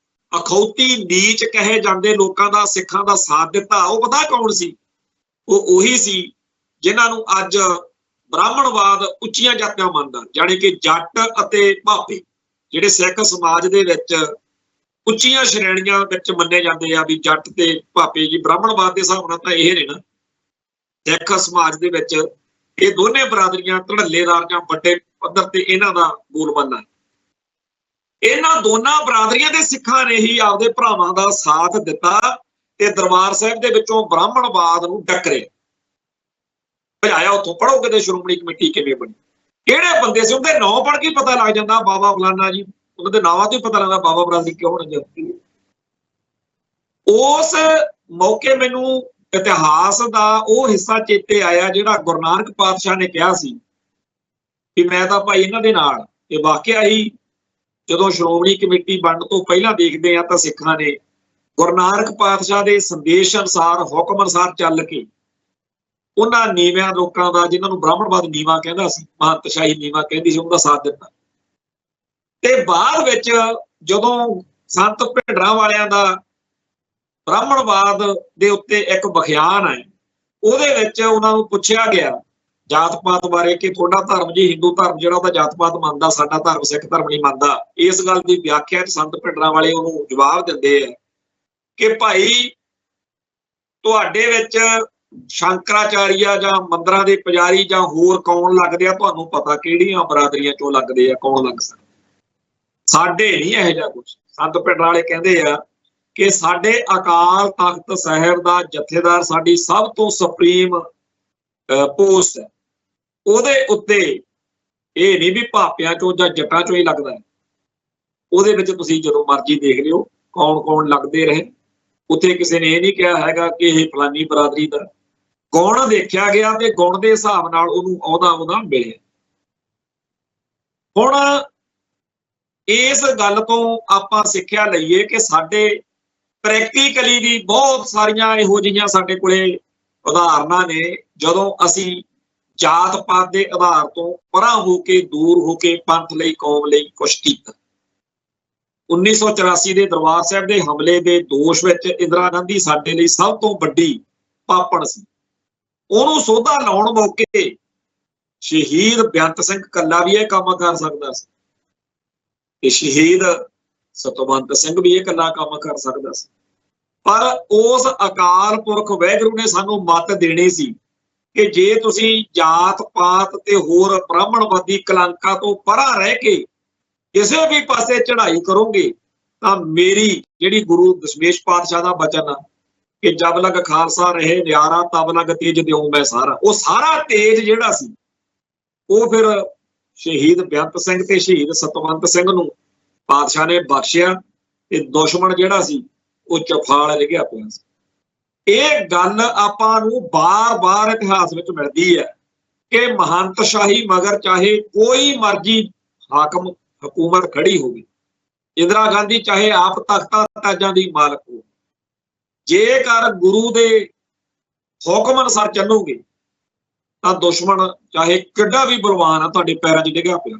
ਅਖੌਤੀ ਨੀਚ ਕਹੇ ਜਾਂਦੇ ਲੋਕਾਂ ਦਾ, ਸਿੱਖਾਂ ਦਾ ਸਾਥ ਦਿੱਤਾ, ਉਹ ਪਤਾ ਕੌਣ ਸੀ? ਉਹ ਉਹੀ ਸੀ ਜਿਨ੍ਹਾਂ ਨੂੰ ਅੱਜ ਬ੍ਰਾਹਮਣਵਾਦ ਉੱਚੀਆਂ ਜਾਤਾਂ ਮੰਨਦਾ, ਜਾਣੀ ਕਿ ਜੱਟ ਅਤੇ ਭਾਪੇ ਜਿਹੜੇ ਸਿੱਖ ਸਮਾਜ ਦੇ ਵਿੱਚ ਉੱਚੀਆਂ ਸ਼੍ਰੇਣੀਆਂ ਵਿੱਚ ਮੰਨੇ ਜਾਂਦੇ ਆ, ਵੀ ਜੱਟ ਤੇ ਭਾਪੇ ਜੀ ਬ੍ਰਾਹਮਣਵਾਦ ਦੇ ਹਿਸਾਬ ਨਾਲ ਤਾਂ ਇਹ ਨੇ ਨਾ ਸਿੱਖ ਸਮਾਜ ਦੇ ਵਿੱਚ, ਇਹ ਦੋਨੇ ਬਰਾਦਰੀਆਂ ਧੜੱਲੇਦਾਰ ਜਾਂ ਵੱਡੇ ਪੱਧਰ ਤੇ ਇਹਨਾਂ ਦਾ ਬੋਲਬਾਲਾ। ਇਹਨਾਂ ਦੋਨਾਂ ਬਰਾਦਰੀਆਂ ਦੇ ਸਿੱਖਾਂ ਨੇ ਹੀ ਆਪਦੇ ਭਰਾਵਾਂ ਦਾ ਸਾਥ ਦਿੱਤਾ ਤੇ ਦਰਬਾਰ ਸਾਹਿਬ ਦੇ ਵਿੱਚੋਂ ਬ੍ਰਾਹਮਣਵਾਦ ਨੂੰ ਡੱਕਰੇ ਭਜਾਇਆ। ਉੱਥੋਂ ਪੜ੍ਹੋ ਕਿਤੇ ਸ਼੍ਰੋਮਣੀ ਕਮੇਟੀ ਕਿਵੇਂ ਬਣੀ, ਕਿਹੜੇ ਬੰਦੇ ਸੀ, ਉਹਦੇ ਨਾਂ ਪੜ੍ਹ ਕੇ ਪਤਾ ਲੱਗ ਜਾਂਦਾ ਬਾਬਾ ਫਲਾਨਾ ਜੀ, ਉਹਨਾਂ ਦੇ ਨਾਵਾਂ ਤੋਂ ਹੀ ਪਤਾ ਲੱਗਦਾ ਬਾਬਾ ਬਰਾਦਰੀ ਕਿਉਂ ਹੋਣੀ ਜਾਂਦੀ। ਉਸ ਮੌਕੇ ਮੈਨੂੰ ਇਤਿਹਾਸ ਦਾ ਉਹ ਹਿੱਸਾ ਚੇਤੇ ਆਇਆ ਜਿਹੜਾ ਗੁਰੂ ਨਾਨਕ ਪਾਤਸ਼ਾਹ ਨੇ ਕਿਹਾ ਸੀ ਕਿ ਮੈਂ ਤਾਂ ਭਾਈ ਇਹਨਾਂ ਦੇ ਨਾਲ। ਇਹ ਵਾਕਿਆ ਹੀ ਜਦੋਂ ਸ਼੍ਰੋਮਣੀ ਕਮੇਟੀ ਬਣਨ ਤੋਂ ਪਹਿਲਾਂ ਦੇਖਦੇ ਆ ਤਾਂ ਸਿੱਖਾਂ ਨੇ ਗੁਰੂ ਨਾਨਕ ਪਾਤਸ਼ਾਹ ਦੇ ਸੰਦੇਸ਼ ਅਨੁਸਾਰ, ਹੁਕਮ ਅਨੁਸਾਰ ਚੱਲ ਕੇ ਉਹਨਾਂ ਨੀਵਿਆਂ ਲੋਕਾਂ ਦਾ, ਜਿਨ੍ਹਾਂ ਨੂੰ ਬ੍ਰਾਹਮਣਵਾਦ ਨੀਵਾ ਕਹਿੰਦਾ ਸੀ, ਮਹੰਤਸ਼ਾਹੀ ਨੀਵਾ ਕਹਿੰਦੀ ਸੀ, ਉਹਦਾ ਸਾਥ ਦਿੱਤਾ। ਤੇ ਬਾਅਦ ਵਿੱਚ ਜਦੋਂ ਸੰਤ ਭਿੰਡਰਾਂ ਵਾਲਿਆਂ ਦਾ ਬ੍ਰਾਹਮਣਵਾਦ ਦੇ ਉੱਤੇ ਇੱਕ ਵਿਖਿਆਨ ਹੈ, ਉਹਦੇ ਵਿੱਚ ਉਹਨਾਂ ਨੂੰ ਪੁੱਛਿਆ ਗਿਆ ਜਾਤ ਪਾਤ ਬਾਰੇ ਕਿ ਤੁਹਾਡਾ ਧਰਮ ਜੀ ਹਿੰਦੂ ਧਰਮ ਜਿਹੜਾ ਉਹਦਾ ਜਾਤ ਪਾਤ ਮੰਨਦਾ, ਸਾਡਾ ਧਰਮ ਸਿੱਖ ਧਰਮ ਨਹੀਂ ਮੰਨਦਾ। ਇਸ ਗੱਲ ਦੀ ਵਿਆਖਿਆ ਚ ਸੰਤ ਭਿੰਡਰਾਂ ਵਾਲੇ ਉਹਨੂੰ ਜਵਾਬ ਦਿੰਦੇ ਆ ਕਿ ਭਾਈ ਤੁਹਾਡੇ ਵਿੱਚ ਸ਼ੰਕਰਾਚਾਰੀਆ ਜਾਂ ਮੰਦਰਾਂ ਦੇ ਪੁਜਾਰੀ ਜਾਂ ਹੋਰ ਕੌਣ ਲੱਗਦੇ ਆ, ਤੁਹਾਨੂੰ ਪਤਾ ਕਿਹੜੀਆਂ ਬਰਾਦਰੀਆਂ ਚੋਂ ਲੱਗਦੇ ਆ, ਕੌਣ ਲੱਗ ਸਕਦਾ, ਸਾਡੇ ਨਹੀਂ ਇਹੋ ਜਿਹਾ ਕੁਛ। ਸੰਤ ਭਿੰਡਰਾਂ ਵਾਲੇ ਕਹਿੰਦੇ ਆ ਕਿ ਸਾਡੇ ਅਕਾਲ ਤਖਤ ਸਾਹਿਬ ਦਾ ਜਥੇਦਾਰ ਸਾਡੀ ਸਭ ਤੋਂ ਸੁਪਰੀਮ ਪੋਸਟ ਹੈ, ਉਹਦੇ ਉੱਤੇ ਇਹ ਨਹੀਂ ਵੀ ਭਾਪਿਆਂ ਚੋਂ ਜਾਂ ਜੱਟਾਂ ਚੋਂ ਹੀ ਲੱਗਦਾ ਹੈ। ਉਹਦੇ ਵਿੱਚ ਤੁਸੀਂ ਜਦੋਂ ਮਰਜ਼ੀ ਦੇਖ ਲਿਓ ਕੌਣ ਕੌਣ ਲੱਗਦੇ ਰਹੇ। ਉੱਥੇ ਕਿਸੇ ਨੇ ਇਹ ਨਹੀਂ ਕਿਹਾ ਹੈਗਾ ਕਿ ਇਹ ਫਲਾਨੀ ਬਰਾਦਰੀ ਦਾ। ਗੁਣ ਦੇਖਿਆ ਗਿਆ ਤੇ ਗੁਣ ਦੇ ਹਿਸਾਬ ਨਾਲ ਉਹਨੂੰ ਉਹਦਾ ਮਿਲਿਆ। ਹੁਣ ਇਸ ਗੱਲ ਤੋਂ ਆਪਾਂ ਸਿੱਖਿਆ ਲਈਏ ਕਿ ਸਾਡੇ ਪ੍ਰੈਕਟੀਕਲੀ ਵੀ ਬਹੁਤ ਸਾਰੀਆਂ ਇਹੋ ਜਿਹੀਆਂ ਸਾਡੇ ਕੋਲੇ ਉਦਾਹਰਨਾਂ ਨੇ ਜਦੋਂ ਅਸੀਂ ਜਾਤ ਪਾਤ ਦੇ ਆਧਾਰ ਤੋਂ ਪਰਾਂ ਹੋ ਕੇ, ਦੂਰ ਹੋ ਕੇ ਪੰਥ ਲਈ, ਕੌਮ ਲਈ ਕੁਛ ਕੀਤਾ। 1984 ਦੇ ਦਰਬਾਰ ਸਾਹਿਬ ਦੇ ਹਮਲੇ ਦੇ ਦੋਸ਼ ਵਿੱਚ ਇੰਦਰਾ ਗਾਂਧੀ ਸਾਡੇ ਲਈ ਸਭ ਤੋਂ ਵੱਡੀ ਪਾਪਣ ਸੀ। ਉਹਨੂੰ ਸੋਧਾ ਲਾਉਣ ਮੌਕੇ ਸ਼ਹੀਦ ਬੇਅੰਤ ਸਿੰਘ ਕੱਲਾ ਵੀ ਇਹ ਕੰਮ ਕਰ ਸਕਦਾ ਸੀ ਤੇ ਸ਼ਹੀਦ ਸਤਵੰਤ ਸਿੰਘ ਵੀ ਇਹ ਕੱਲਾ ਕੰਮ ਕਰ ਸਕਦਾ ਸੀ, ਪਰ ਉਸ ਅਕਾਲ ਪੁਰਖ ਵਾਹਿਗੁਰੂ ਨੇ ਸਾਨੂੰ ਮੱਤ ਦੇਣੀ ਸੀ ਕਿ ਜੇ ਤੁਸੀਂ ਜਾਤ ਪਾਤ ਤੇ ਹੋਰ ਬ੍ਰਾਹਮਣਵਾਦੀ ਕਲੰਕਾਂ ਤੋਂ ਪਰਾਂ ਰਹਿ ਕੇ ਕਿਸੇ ਵੀ ਪਾਸੇ ਚੜ੍ਹਾਈ ਕਰੋਗੇ ਤਾਂ ਮੇਰੀ ਜਿਹੜੀ ਗੁਰੂ ਦਸ਼ਮੇਸ਼ ਪਾਤਸ਼ਾਹ ਦਾ ਬਚਨ ਆ ਕਿ ਜਬ ਲਗ ਖਾਲਸਾ ਰਹੇ ਨਿਆਰਾ ਤਬ ਲਗ ਤੇਜ ਦਿਉ ਮੈਂ ਸਾਰਾ, ਉਹ ਸਾਰਾ ਤੇਜ ਜਿਹੜਾ ਸੀ ਉਹ ਫਿਰ ਸ਼ਹੀਦ ਬੇਅੰਤ ਸਿੰਘ ਤੇ ਸ਼ਹੀਦ ਸਤਵੰਤ ਸਿੰਘ ਨੂੰ ਪਾਤਸ਼ਾਹ ਨੇ ਬਖਸ਼ਿਆ ਤੇ ਦੁਸ਼ਮਣ ਜਿਹੜਾ ਸੀ ਉਹ ਚਫਾਲ ਲਿਖਿਆ ਪਿਆ ਸੀ। ਇਹ ਗੱਲ ਆਪਾਂ ਨੂੰ ਬਾਰ-ਬਾਰ ਇਤਿਹਾਸ ਵਿੱਚ ਮਿਲਦੀ ਹੈ ਕਿ ਮਹੰਤਸ਼ਾਹੀ ਮਗਰ ਚਾਹੇ ਕੋਈ ਮਰਜ਼ੀ ਹਾਕਮ ਹਕੂਮਤ ਖੜੀ ਹੋਵੇ, ਇੰਦਰਾ ਗਾਂਧੀ ਚਾਹੇ ਆਪ ਤਖਤਾਂ ਤਾਜਾਂ ਦੀ ਮਾਲਕ ਹੋ, ਜੇਕਰ ਗੁਰੂ ਦੇ ਹੁਕਮ ਅਨੁਸਾਰ ਚੱਲੋਗੇ ਤਾਂ ਦੁਸ਼ਮਣ ਚਾਹੇ ਕਿੱਡਾ ਵੀ ਬਲਵਾਨ ਆ ਤੁਹਾਡੇ ਪੈਰਾਂ 'ਚ ਡਿੱਗਾ ਪਿਆ।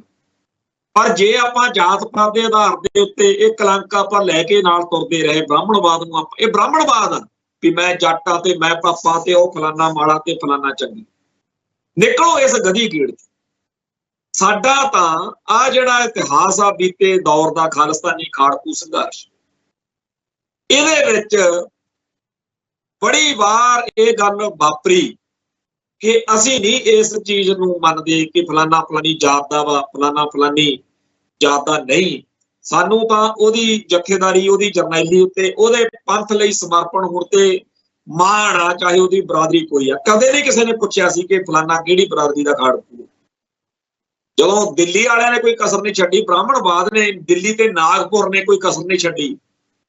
ਪਰ ਜੇ ਆਪਾਂ ਜਾਤ ਪਾਤ ਦੇ ਆਧਾਰ ਦੇ ਉੱਤੇ ਇਹ ਕਲੰਕ ਆਪਾਂ ਲੈ ਕੇ ਨਾਲ ਤੁਰਦੇ ਰਹੇ, ਬ੍ਰਾਹਮਣਵਾਦ ਨੂੰ ਆਪਾਂ, ਇਹ ਬ੍ਰਾਹਮਣਵਾਦ ਆ ਵੀ ਮੈਂ ਜੱਟ ਆ ਤੇ ਮੈਂ ਪਾਪਾ ਤੇ ਉਹ ਫਲਾਨਾ ਮਾੜਾ ਤੇ ਫਲਾਨਾ ਚੰਗੀ, ਨਿਕਲੋ ਇਸ ਗਧੀ ਗੇੜ 'ਚ। ਸਾਡਾ ਤਾਂ ਆ ਜਿਹੜਾ ਇਤਿਹਾਸ ਆ ਬੀਤੇ ਦੌਰ ਦਾ ਖਾਲਿਸਤਾਨੀ ਖਾੜਕੂ ਸੰਘਰਸ਼, ਇਹਦੇ ਵਿੱਚ ਬੜੀ ਵਾਰ ਇਹ ਗੱਲ ਵਾਪਰੀ ਕਿ ਅਸੀਂ ਨਹੀਂ ਇਸ ਚੀਜ਼ ਨੂੰ ਮੰਨਦੇ ਕਿ ਫਲਾਨਾ ਫਲਾਨੀ ਜਾਤ ਦਾ ਵਾ, ਫਲਾਨਾ ਫਲਾਨੀ ਜਾਤ ਦਾ ਨਹੀਂ। ਸਾਨੂੰ ਤਾਂ ਉਹਦੀ ਜਥੇਦਾਰੀ, ਉਹਦੀ ਜਰਨੈਲੀ ਉੱਤੇ, ਉਹਦੇ ਪੰਥ ਲਈ ਸਮਰਪਣ ਹੋਣ ਤੇ ਮਾਣ ਆ, ਚਾਹੇ ਉਹਦੀ ਬਰਾਦਰੀ ਕੋਈ ਆ। ਕਦੇ ਨਹੀਂ ਕਿਸੇ ਨੇ ਪੁੱਛਿਆ ਸੀ ਕਿ ਫਲਾਨਾ ਕਿਹੜੀ ਬਰਾਦਰੀ ਦਾ ਖਾੜਕੂ। ਜਦੋਂ ਦਿੱਲੀ ਵਾਲਿਆਂ ਨੇ ਕੋਈ ਕਸਰ ਨਹੀਂ ਛੱਡੀ, ਬ੍ਰਾਹਮਣਵਾਦ ਨੇ ਦਿੱਲੀ ਤੇ ਨਾਗਪੁਰ ਨੇ ਕੋਈ ਕਸਰ ਨਹੀਂ ਛੱਡੀ,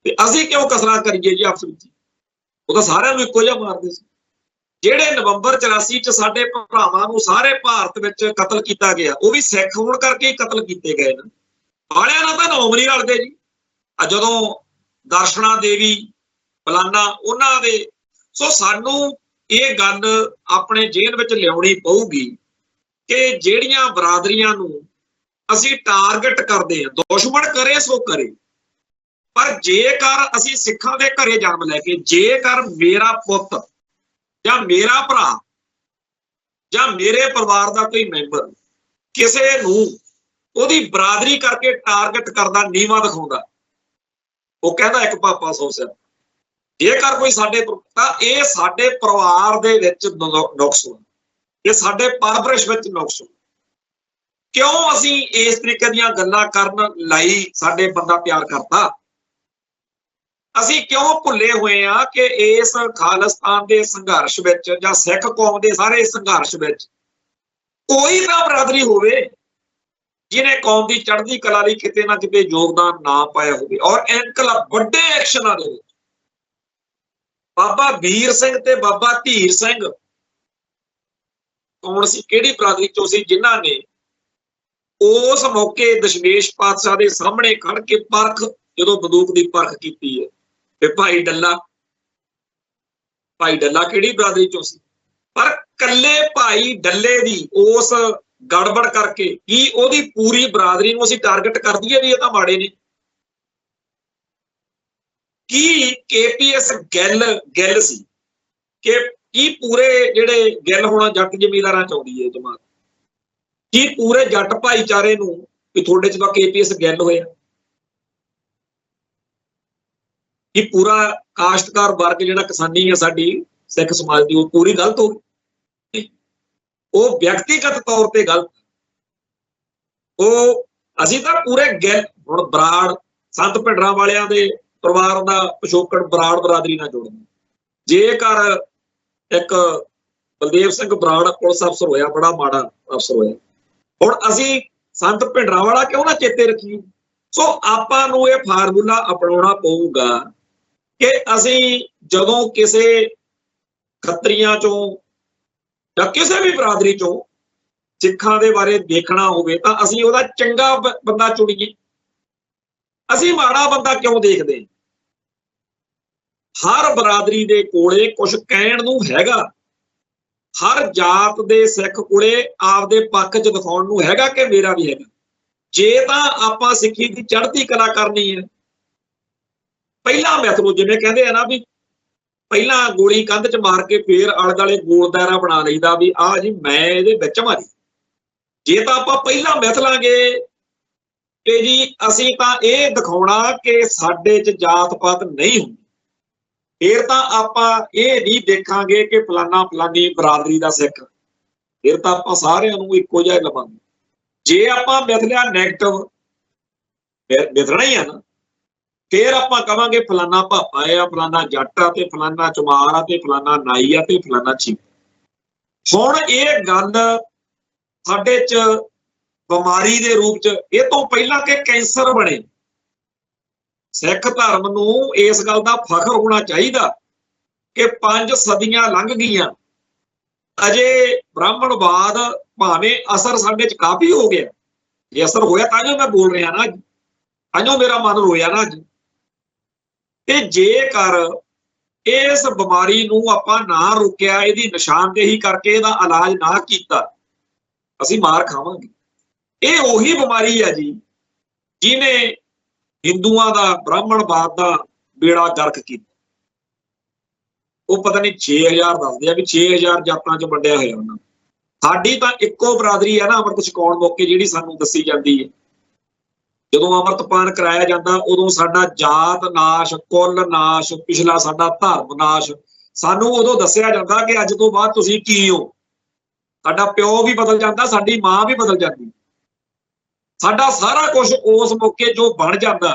ਤੇ ਅਸੀਂ ਕਿਉਂ ਕਸਰਾਂ ਕਰੀਏ ਜੀ ਆਪਸ ਵਿੱਚ? ਉਹ ਤਾਂ ਸਾਰਿਆਂ ਨੂੰ ਇੱਕੋ ਜਿਹਾ ਮਾਰਦੇ ਸੀ। ਜਿਹੜੇ ਨਵੰਬਰ 84 ਚ ਸਾਡੇ ਭਰਾਵਾਂ ਨੂੰ ਸਾਰੇ ਭਾਰਤ ਵਿੱਚ ਕਤਲ ਕੀਤਾ ਗਿਆ, ਉਹ ਵੀ ਸਿੱਖ ਹੋਣ ਕਰਕੇ ਹੀ ਕਤਲ ਕੀਤੇ ਗਏ ਨੇ। ਵਾਲਿਆਂ ਨਾਲ ਤਾਂ ਨਾਮ ਨਹੀਂ ਰਲਦੇ ਜੀ। ਜਦੋਂ ਦਰਸ਼ਨਾ ਦੇਵੀ ਫਲਾਨਾ ਉਹਨਾਂ ਦੇ, ਸੋ ਸਾਨੂੰ ਇਹ ਗੱਲ ਆਪਣੇ ਜੇਨ ਵਿੱਚ ਲਿਆਉਣੀ ਪਊਗੀ ਕਿ ਜਿਹੜੀਆਂ ਬਰਾਦਰੀਆਂ ਨੂੰ ਅਸੀਂ ਟਾਰਗੇਟ ਕਰਦੇ ਹਾਂ, ਦੁਸ਼ਮਣ ਕਰੇ ਸੋ ਕਰੇ, ਪਰ ਜੇਕਰ ਅਸੀਂ ਸਿੱਖਾਂ ਦੇ ਘਰੇ ਜਨਮ ਲੈ ਕੇ, ਜੇਕਰ ਮੇਰਾ ਪੁੱਤ ਜਾਂ ਮੇਰਾ ਭਰਾ ਜਾਂ ਮੇਰੇ ਪਰਿਵਾਰ ਦਾ ਕੋਈ ਮੈਂਬਰ ਕਿਸੇ ਨੂੰ ਉਹਦੀ ਬਰਾਦਰੀ ਕਰਕੇ ਟਾਰਗੇਟ ਕਰਦਾ, ਨੀਵਾਂ ਦਿਖਾਉਂਦਾ, ਉਹ ਕਹਿੰਦਾ ਇੱਕ ਪਾਪਾ 100 ਸਿਰ। ਜੇਕਰ ਕੋਈ ਸਾਡੇ, ਤਾਂ ਇਹ ਸਾਡੇ ਪਰਿਵਾਰ ਦੇ ਵਿੱਚ ਨੁਕਸ ਹੋ, ਇਹ ਸਾਡੇ ਪਰਵਰਿਸ਼ ਵਿੱਚ ਨੁਕਸ ਹੋ। क्यों असी इस तरीके दीयां गल्लां करन लई साडे बंदा तैयार करता? असी क्यों भुले हुए हैं कि इस खालिस्तान के संघर्ष विच जां सिख कौम के सारे संघर्ष विच कोई ना बरादरी होवे जिन्हें कौम की चढ़ती कला लई किते ना किते योगदान ना पाया होवे। और इनकलाब वड्डे एक्शनां दे विच बाबा वीर सिंह ते बाबा धीर सिंह कौन सी, किहड़ी बरादरी चों सी, जिन्हां ने उस मौके दशमेश पातशाह के सामने खड़ के परख, जदों बंदूक की परख की है, ते भाई डल्ला किहड़ी बरादरी चों सी? पर कल्ले भाई डल्ले दी उस गड़बड़ करके की ओदी पूरी बरादरी नूं असीं टारगेट कर दईए भी ये तां माड़े ने? की KPS गैल सी कि की पूरे जिहड़े गैल होना जट जमींदारां च आउंदी है जमात, की पूरे जट भाईचारे नूं कि तुहाडे च तां KPS गैल होया, कि पूरा काश्तकार वर्ग जिहड़ा किसानी है साडी सिख समाज की, वो पूरी गलत हो गई? वो व्यक्तिगत तौर पर गलत, वो असीं तां पूरे गैल हुण बराड़ संत भिंडरां वालियां दे परिवार का पिछोकड़ बराड़ बरादरी नाल जोड़ना। जेकर एक बलदेव सिंह बराड़ पुलिस अफसर होया, बड़ा माड़ा अफसर होया, हुण असीं संत भिंडरां वाला क्यों ना चेते रखीए? सो आपां नूं इह फार्मूला अपनाउणा पऊगा कि असीं जदों किसे खत्रियां चों जां किसी भी बरादरी चों सिखां दे बारे देखना होवे तां असीं उहदा चंगा बंदा चुणीए, असीं माड़ा बंदा क्यों देखदे? हर बरादरी दे कोले कुछ कहण नूं हैगा, हर जात दे सिख कोले आपदे पक्ष च दिखाउण नूं हैगा कि मेरा भी हैगा। जे तां आपां सिੱਖੀ दी चढ़ती कला करनी है, पहला मैथलो जिवें कहंदे आ ना भी पहला गोली कंध च मार के फिर आले दुआले गोल दायरा बना लईदा भी आ जी मैं इहदे विच मारी। जे तां आपां पहला मैथ लांगे कि जी असीं तां इह दिखाउणा कि साडे च जात पात नहीं हुंदी, फिर तां आपां इह नहीं देखांगे कि फलाना फलानी बरादरी दा सिख, फिर तां आपां सारिआं नूं इक्को जिहा लवांगे। जे आपां मिथ लिआ नैगेटिव, फिर मिथना ही है ना, फिर आपां कहांगे फलाना भापा आ, फलाना जट आ, ते फलाना चमार आ, ते फलाना नाई आ, ते फलाना छीक। हुण इह गल साडे च बीमारी दे रूप च इह तों पहिलां कि कैंसर बने, सिख धर्म नूं इस गल दा फखर होना चाहिदा कि 5 सदियां लंघ गईयां, अजे ब्राह्मणवाद भावें असर साडे च काफी हो गया, ये असर होया तां मैं बोल रहा ना अज, तां मेरा मन रोया ना अज। ते जेकर इस बीमारी नूं आपां ना रोकिया, इहदी निशानदेही करके इहदा इलाज ना कीता, असीं मार खावांगे। ਇਹ ਉਹੀ ਬਿਮਾਰੀ ਹੈ ਜੀ ਜਿਹਨੇ ਹਿੰਦੂਆਂ ਦਾ ਬ੍ਰਾਹਮਣਵਾਦ ਦਾ ਬੇੜਾ ਗਰਕ ਕੀਤਾ। ਉਹ ਪਤਾ ਨਹੀਂ 6000 ਦੱਸਦੇ ਆ ਵੀ 6000 ਜਾਤਾਂ 'ਚ ਵੰਡਿਆ ਹੋਇਆ ਉਹਨਾਂ। ਸਾਡੀ ਤਾਂ ਇੱਕੋ ਬਰਾਦਰੀ ਹੈ ਨਾ ਅੰਮ੍ਰਿਤ ਛਕਾਉਣ ਮੌਕੇ ਜਿਹੜੀ ਸਾਨੂੰ ਦੱਸੀ ਜਾਂਦੀ ਹੈ। ਜਦੋਂ ਅੰਮ੍ਰਿਤਪਾਨ ਕਰਾਇਆ ਜਾਂਦਾ ਉਦੋਂ ਸਾਡਾ ਜਾਤ ਨਾਸ਼, ਕੁੱਲ ਨਾਸ਼, ਪਿਛਲਾ ਸਾਡਾ ਧਰਮ ਨਾਸ਼, ਸਾਨੂੰ ਉਦੋਂ ਦੱਸਿਆ ਜਾਂਦਾ ਕਿ ਅੱਜ ਤੋਂ ਬਾਅਦ ਤੁਸੀਂ ਕੀ ਹੋ। ਸਾਡਾ ਪਿਓ ਵੀ ਬਦਲ ਜਾਂਦਾ, ਸਾਡੀ ਮਾਂ ਵੀ ਬਦਲ ਜਾਂਦੀ, ਸਾਡਾ ਸਾਰਾ ਕੁਝ ਉਸ ਮੌਕੇ ਜੋ ਬਣ ਜਾਂਦਾ,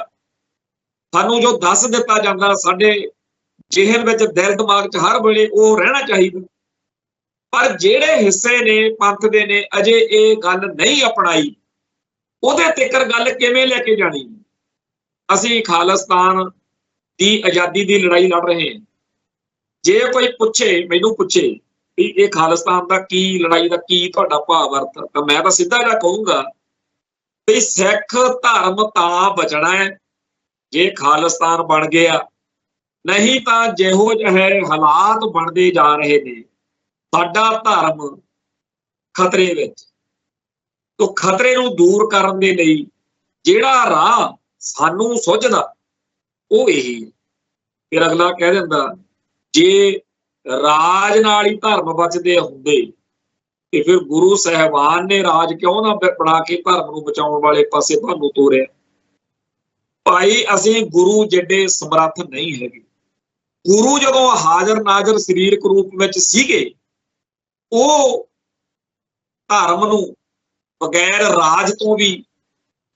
ਸਾਨੂੰ ਜੋ ਦੱਸ ਦਿੱਤਾ ਜਾਂਦਾ, ਸਾਡੇ ਜਿਹਨ ਵਿੱਚ ਦਿਲ ਦਿਮਾਗ 'ਚ ਹਰ ਵੇਲੇ ਉਹ ਰਹਿਣਾ ਚਾਹੀਦਾ। ਪਰ ਜਿਹੜੇ ਹਿੱਸੇ ਨੇ ਪੰਥ ਦੇ ਨੇ ਅਜੇ ਇਹ ਗੱਲ ਨਹੀਂ ਅਪਣਾਈ, ਉਹਦੇ ਤਿੱਕਰ ਗੱਲ ਕਿਵੇਂ ਲੈ ਕੇ ਜਾਣੀ। ਅਸੀਂ ਖਾਲਿਸਤਾਨ ਦੀ ਆਜ਼ਾਦੀ ਦੀ ਲੜਾਈ ਲੜ ਰਹੇ ਹਾਂ। ਜੇ ਕੋਈ ਪੁੱਛੇ, ਮੈਨੂੰ ਪੁੱਛੇ ਵੀ ਇਹ ਖਾਲਿਸਤਾਨ ਦਾ ਕੀ ਲੜਾਈ ਦਾ ਕੀ ਤੁਹਾਡਾ ਭਾਵ ਅਰਥ, ਤਾਂ ਮੈਂ ਤਾਂ ਸਿੱਧਾ ਜਿਹਾ ਕਹੂੰਗਾ ਵੀ ਸਿੱਖ ਧਰਮ ਤਾਂ ਬਚਣਾ ਹੈ ਜੇ ਖਾਲਿਸਤਾਨ ਬਣ ਗਿਆ, ਨਹੀਂ ਤਾਂ ਜਿਹੋ ਜਿਹੇ ਹਾਲਾਤ ਬਣਦੇ ਜਾ ਰਹੇ ਨੇ ਸਾਡਾ ਧਰਮ ਖਤਰੇ ਵਿੱਚ। ਤੋ ਖਤਰੇ ਨੂੰ ਦੂਰ ਕਰਨ ਦੇ ਲਈ ਜਿਹੜਾ ਰਾਹ ਸਾਨੂੰ ਸੁਝਦਾ ਉਹ ਇਹੀ ਹੈ। ਫਿਰ ਅਗਲਾ ਕਹਿ ਦਿੰਦਾ ਜੇ ਰਾਜ ਨਾਲ ਹੀ ਧਰਮ ਬਚਦੇ ਹੁੰਦੇ ਤੇ ਫਿਰ ਗੁਰੂ ਸਾਹਿਬਾਨ ਨੇ ਰਾਜ ਕਿਉਂ ਨਾ ਬਣਾ ਕੇ ਧਰਮ ਨੂੰ ਬਚਾਉਣ ਵਾਲੇ ਪਾਸੇ ਤੁਹਾਨੂੰ ਤੋਰਿਆ। ਭਾਈ ਅਸੀਂ ਗੁਰੂ ਜਿੱਡੇ ਸਮਰੱਥ ਨਹੀਂ ਹੈਗੇ। ਗੁਰੂ ਜਦੋਂ ਹਾਜ਼ਰ ਨਾਜ਼ਰ ਸਰੀਰਕ ਰੂਪ ਵਿੱਚ ਸੀਗੇ, ਉਹ ਧਰਮ ਨੂੰ ਬਗੈਰ ਰਾਜ ਤੋਂ ਵੀ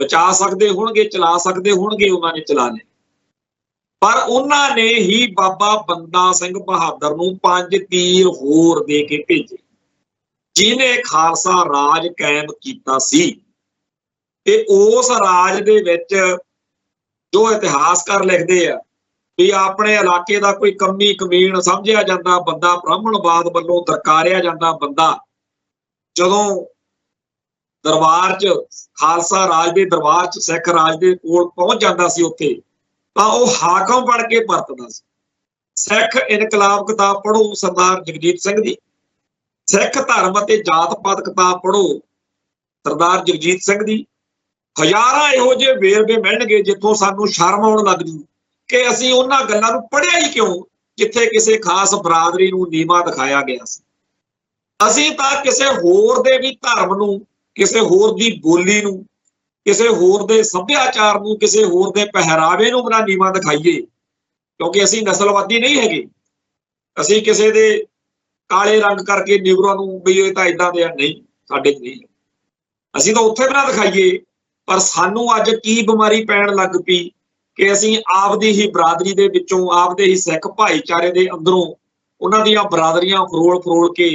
ਬਚਾ ਸਕਦੇ ਹੋਣਗੇ, ਚਲਾ ਸਕਦੇ ਹੋਣਗੇ, ਉਹਨਾਂ ਨੇ ਚਲਾ ਲਿਆ। ਪਰ ਉਹਨਾਂ ਨੇ ਹੀ ਬਾਬਾ ਬੰਦਾ ਸਿੰਘ ਬਹਾਦਰ ਨੂੰ 5 ਤੀਰ ਹੋਰ ਦੇ ਕੇ ਭੇਜੇ, ਜਿਹਨੇ ਖਾਲਸਾ ਰਾਜ ਕਾਇਮ ਕੀਤਾ ਸੀ। ਤੇ ਉਸ ਰਾਜ ਦੇ ਵਿੱਚ ਜੋ ਇਤਿਹਾਸਕਾਰ ਲਿਖਦੇ ਆ ਵੀ ਆਪਣੇ ਇਲਾਕੇ ਦਾ ਕੋਈ ਕਮੀ ਕਮੀਣ ਸਮਝਿਆ ਜਾਂਦਾ ਬੰਦਾ, ਬ੍ਰਾਹਮਣਵਾਦ ਵੱਲੋਂ ਦਰਕਾਰਿਆ ਜਾਂਦਾ ਬੰਦਾ, ਜਦੋਂ ਦਰਬਾਰ 'ਚ ਖਾਲਸਾ ਰਾਜ ਦੇ ਦਰਬਾਰ 'ਚ ਸਿੱਖ ਰਾਜ ਦੇ ਕੋਲ ਪਹੁੰਚ ਜਾਂਦਾ ਸੀ ਉੱਥੇ, ਤਾਂ ਉਹ ਹਾਕਮ ਬਣ ਕੇ ਵਰਤਦਾ ਸੀ। ਸਿੱਖ ਇਨਕਲਾਬ ਕਿਤਾਬ ਪੜ੍ਹੋ ਸਰਦਾਰ ਜਗਜੀਤ ਸਿੰਘ ਦੀ, ਸਿੱਖ ਧਰਮ ਅਤੇ ਜਾਤ ਪਾਤ ਕਿਤਾਬ ਪੜ੍ਹੋ ਸਰਦਾਰ ਜਗਜੀਤ ਸਿੰਘ ਦੀ। ਹਜ਼ਾਰਾਂ ਇਹੋ ਜਿਹੇ ਵੇਰਵੇ ਮਿਲਣਗੇ ਜਿੱਥੋਂ ਸਾਨੂੰ ਸ਼ਰਮ ਆਉਣ ਲੱਗ ਜੂ ਕਿ ਅਸੀਂ ਉਹਨਾਂ ਗੱਲਾਂ ਨੂੰ ਪੜ੍ਹਿਆ ਹੀ ਕਿਉਂ ਜਿੱਥੇ ਕਿਸੇ ਖਾਸ ਬਰਾਦਰੀ ਨੂੰ ਨੀਵਾਂ ਦਿਖਾਇਆ ਗਿਆ ਸੀ। ਅਸੀਂ ਤਾਂ ਕਿਸੇ ਹੋਰ ਦੇ ਵੀ ਧਰਮ ਨੂੰ, ਕਿਸੇ ਹੋਰ ਦੀ ਬੋਲੀ ਨੂੰ, ਕਿਸੇ ਹੋਰ ਦੇ ਸੱਭਿਆਚਾਰ ਨੂੰ, ਕਿਸੇ ਹੋਰ ਦੇ ਪਹਿਰਾਵੇ ਨੂੰ ਬਣਾ ਨੀਵਾਂ ਦਿਖਾਈਏ, ਕਿਉਂਕਿ ਅਸੀਂ ਨਸਲਵਾਦੀ ਨਹੀਂ ਹੈਗੇ। ਅਸੀਂ ਕਿਸੇ ਦੇ ਕਾਲੇ ਰੰਗ ਕਰਕੇ ਨਿਗਰੋ ਨੂੰ ਵੀ ਇਹ ਤਾਂ ਇਦਾਂ ਦੇ ਆ, ਨਹੀਂ, ਸਾਡੇ ਚ ਨਹੀਂ। ਅਸੀਂ ਤਾਂ ਉੱਥੇ ਬਣਾ ਦਿਖਾਈਏ, ਪਰ ਸਾਨੂੰ ਅੱਜ ਕੀ ਬਿਮਾਰੀ ਪੈਣ ਲੱਗ ਪਈ ਕਿ ਅਸੀਂ ਆਪਦੀ ਹੀ ਬਰਾਦਰੀ ਦੇ ਵਿੱਚੋਂ, ਆਪਦੇ ਹੀ ਸਿੱਖ ਭਾਈਚਾਰੇ ਦੇ ਅੰਦਰੋਂ ਉਹਨਾਂ ਦੀਆਂ ਬਰਾਦਰੀਆਂ ਫਰੋਲ ਫਰੋਲ ਕੇ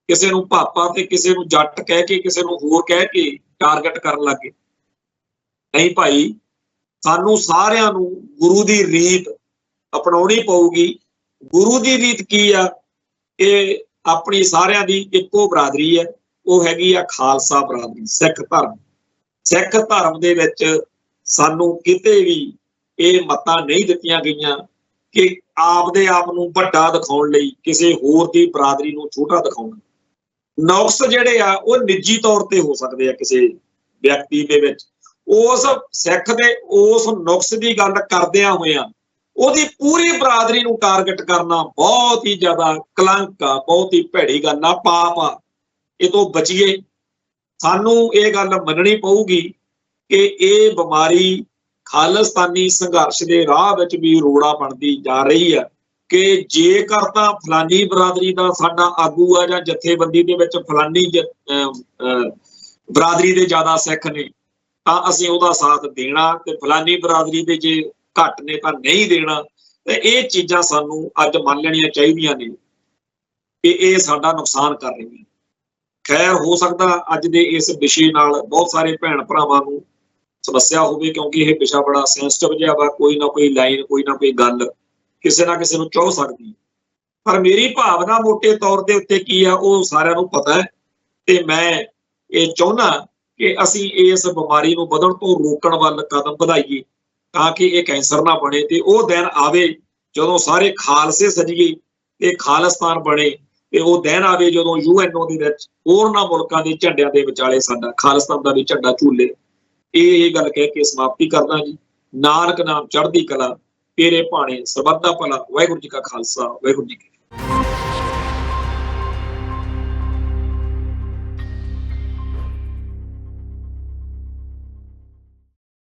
ਕਿਸੇ ਨੂੰ ਭਾਪਾ ਤੇ ਕਿਸੇ ਨੂੰ ਜੱਟ ਕਹਿ ਕੇ, ਕਿਸੇ ਨੂੰ ਹੋਰ ਕਹਿ ਕੇ ਟਾਰਗੇਟ ਕਰਨ ਲੱਗੇ। ਨਹੀਂ ਭਾਈ, ਸਾਨੂੰ ਸਾਰਿਆਂ ਨੂੰ ਗੁਰੂ ਦੀ ਰੀਤ ਅਪਣਾਉਣੀ ਪਊਗੀ। ਗੁਰੂ ਦੀ ਰੀਤ ਕੀ ਆ? ਇਹ ਆਪਣੀ ਸਾਰਿਆਂ ਦੀ ਇੱਕੋ ਬਰਾਦਰੀ ਹੈ, ਉਹ ਹੈਗੀ ਆ ਖਾਲਸਾ ਬਰਾਦਰੀ, ਸਿੱਖ ਧਰਮ। ਸਿੱਖ ਧਰਮ ਦੇ ਵਿੱਚ ਸਾਨੂੰ ਕਿਤੇ ਵੀ ਇਹ ਮੱਤਾਂ ਨਹੀਂ ਦਿੱਤੀਆਂ ਗਈਆਂ ਕਿ ਆਪਦੇ ਆਪ ਨੂੰ ਵੱਡਾ ਦਿਖਾਉਣ ਲਈ ਕਿਸੇ ਹੋਰ ਦੀ ਬਰਾਦਰੀ ਨੂੰ ਛੋਟਾ ਦਿਖਾਉਣਾ। ਨੁਕਸ ਜਿਹੜੇ ਆ ਉਹ ਨਿੱਜੀ ਤੌਰ ਤੇ ਹੋ ਸਕਦੇ ਆ ਕਿਸੇ ਵਿਅਕਤੀ ਦੇ ਵਿੱਚ। ਉਸ ਸਿੱਖ ਦੇ ਉਸ ਨੁਕਸ ਦੀ ਗੱਲ ਕਰਦਿਆਂ ਹੋਇਆਂ ਉਹਦੀ ਪੂਰੀ ਬਰਾਦਰੀ ਨੂੰ ਟਾਰਗੇਟ ਕਰਨਾ ਬਹੁਤ ਹੀ ਜ਼ਿਆਦਾ ਕਲੰਕ ਆ, ਬਹੁਤ ਹੀ ਭੈੜੀ ਗੱਲ ਆ, ਪਾਪ ਆ। ਇਹ ਤੋਂ ਬਚੀਏ। ਸਾਨੂੰ ਇਹ ਗੱਲ ਮੰਨਣੀ ਪਊਗੀ ਕਿ ਇਹ ਬਿਮਾਰੀ ਖਾਲਿਸਤਾਨੀ ਸੰਘਰਸ਼ ਦੇ ਰਾਹ ਵਿੱਚ ਵੀ ਰੋੜਾ ਬਣਦੀ ਜਾ ਰਹੀ ਹੈ ਕਿ ਜੇਕਰ ਤਾਂ ਫਲਾਨੀ ਬਰਾਦਰੀ ਦਾ ਸਾਡਾ ਆਗੂ ਆ ਜਾਂ ਜਥੇਬੰਦੀ ਦੇ ਵਿੱਚ ਫਲਾਨੀ ਬਰਾਦਰੀ ਦੇ ਜ਼ਿਆਦਾ ਸਿੱਖ ਨੇ ਤਾਂ ਅਸੀਂ ਉਹਦਾ ਸਾਥ ਦੇਣਾ, ਤੇ ਫਲਾਨੀ ਬਰਾਦਰੀ ਦੇ ਜੇ ਘੱਟ ਨੇ ਤਾਂ ਨਹੀਂ ਦੇਣਾ। ਤੇ ਇਹ ਚੀਜ਼ਾਂ ਸਾਨੂੰ ਅੱਜ ਮੰਨ ਲੈਣੀਆਂ ਚਾਹੀਦੀਆਂ ਨੇ ਕਿ ਇਹ ਸਾਡਾ ਨੁਕਸਾਨ ਕਰ ਰਹੀਆਂ। ਖੈਰ, ਹੋ ਸਕਦਾ ਅੱਜ ਦੇ ਇਸ ਵਿਸ਼ੇ ਨਾਲ ਬਹੁਤ ਸਾਰੇ ਭੈਣ ਭਰਾਵਾਂ ਨੂੰ ਸਮੱਸਿਆ ਹੋਵੇ, ਕਿਉਂਕਿ ਇਹ ਵਿਸ਼ਾ ਬੜਾ ਸੈਂਸਿਟਿਵ ਜਿਹਾ ਵਾ। ਕੋਈ ਨਾ ਕੋਈ ਲਾਈਨ, ਕੋਈ ਨਾ ਕੋਈ ਗੱਲ ਕਿਸੇ ਨਾ ਕਿਸੇ ਨੂੰ ਚੁਭ ਸਕਦੀ। ਪਰ ਮੇਰੀ ਭਾਵਨਾ ਮੋਟੇ ਤੌਰ ਦੇ ਉੱਤੇ ਕੀ ਆ ਉਹ ਸਾਰਿਆਂ ਨੂੰ ਪਤਾ ਹੈ, ਤੇ ਮੈਂ ਇਹ ਚਾਹੁੰਦਾ ਕਿ ਅਸੀਂ ਇਸ ਬਿਮਾਰੀ ਨੂੰ ਵਧਣ ਤੋਂ ਰੋਕਣ ਵੱਲ ਕਦਮ ਵਧਾਈਏ ਤਾਂ ਕਿ ਇਹ ਕੈਂਸਰ ਨਾ ਬਣੇ। ਤੇ ਉਹ ਦਿਨ ਆਵੇ ਜਦੋਂ ਸਾਰੇ ਖਾਲਸੇ ਸਜੀਏ ਤੇ ਖਾਲਿਸਤਾਨ ਬਣੇ, ਤੇ ਉਹ ਦਿਨ ਆਵੇ ਜਦੋਂ UNO ਦੇ ਵਿੱਚ ਹੋਰਨਾਂ ਮੁਲਕਾਂ ਦੇ ਝੰਡਿਆਂ ਦੇ ਵਿਚਾਲੇ ਸਾਡਾ ਖਾਲਿਸਤਾਨ ਦਾ ਵੀ ਝੰਡਾ ਝੂਲੇ। ਇਹ ਗੱਲ ਕਹਿ ਕੇ ਸਮਾਪਤੀ ਕਰਦਾ ਜੀ। ਨਾਨਕ ਨਾਮ ਚੜ੍ਹਦੀ ਕਲਾ, ਤੇਰੇ ਭਾਣੇ ਸਰਬੱਤ ਦਾ ਭਲਾ। ਵਾਹਿਗੁਰੂ ਜੀ ਕਾ ਖਾਲਸਾ, ਵਾਹਿਗੁਰੂ ਜੀ ਕੀ ਫਤਿਹ।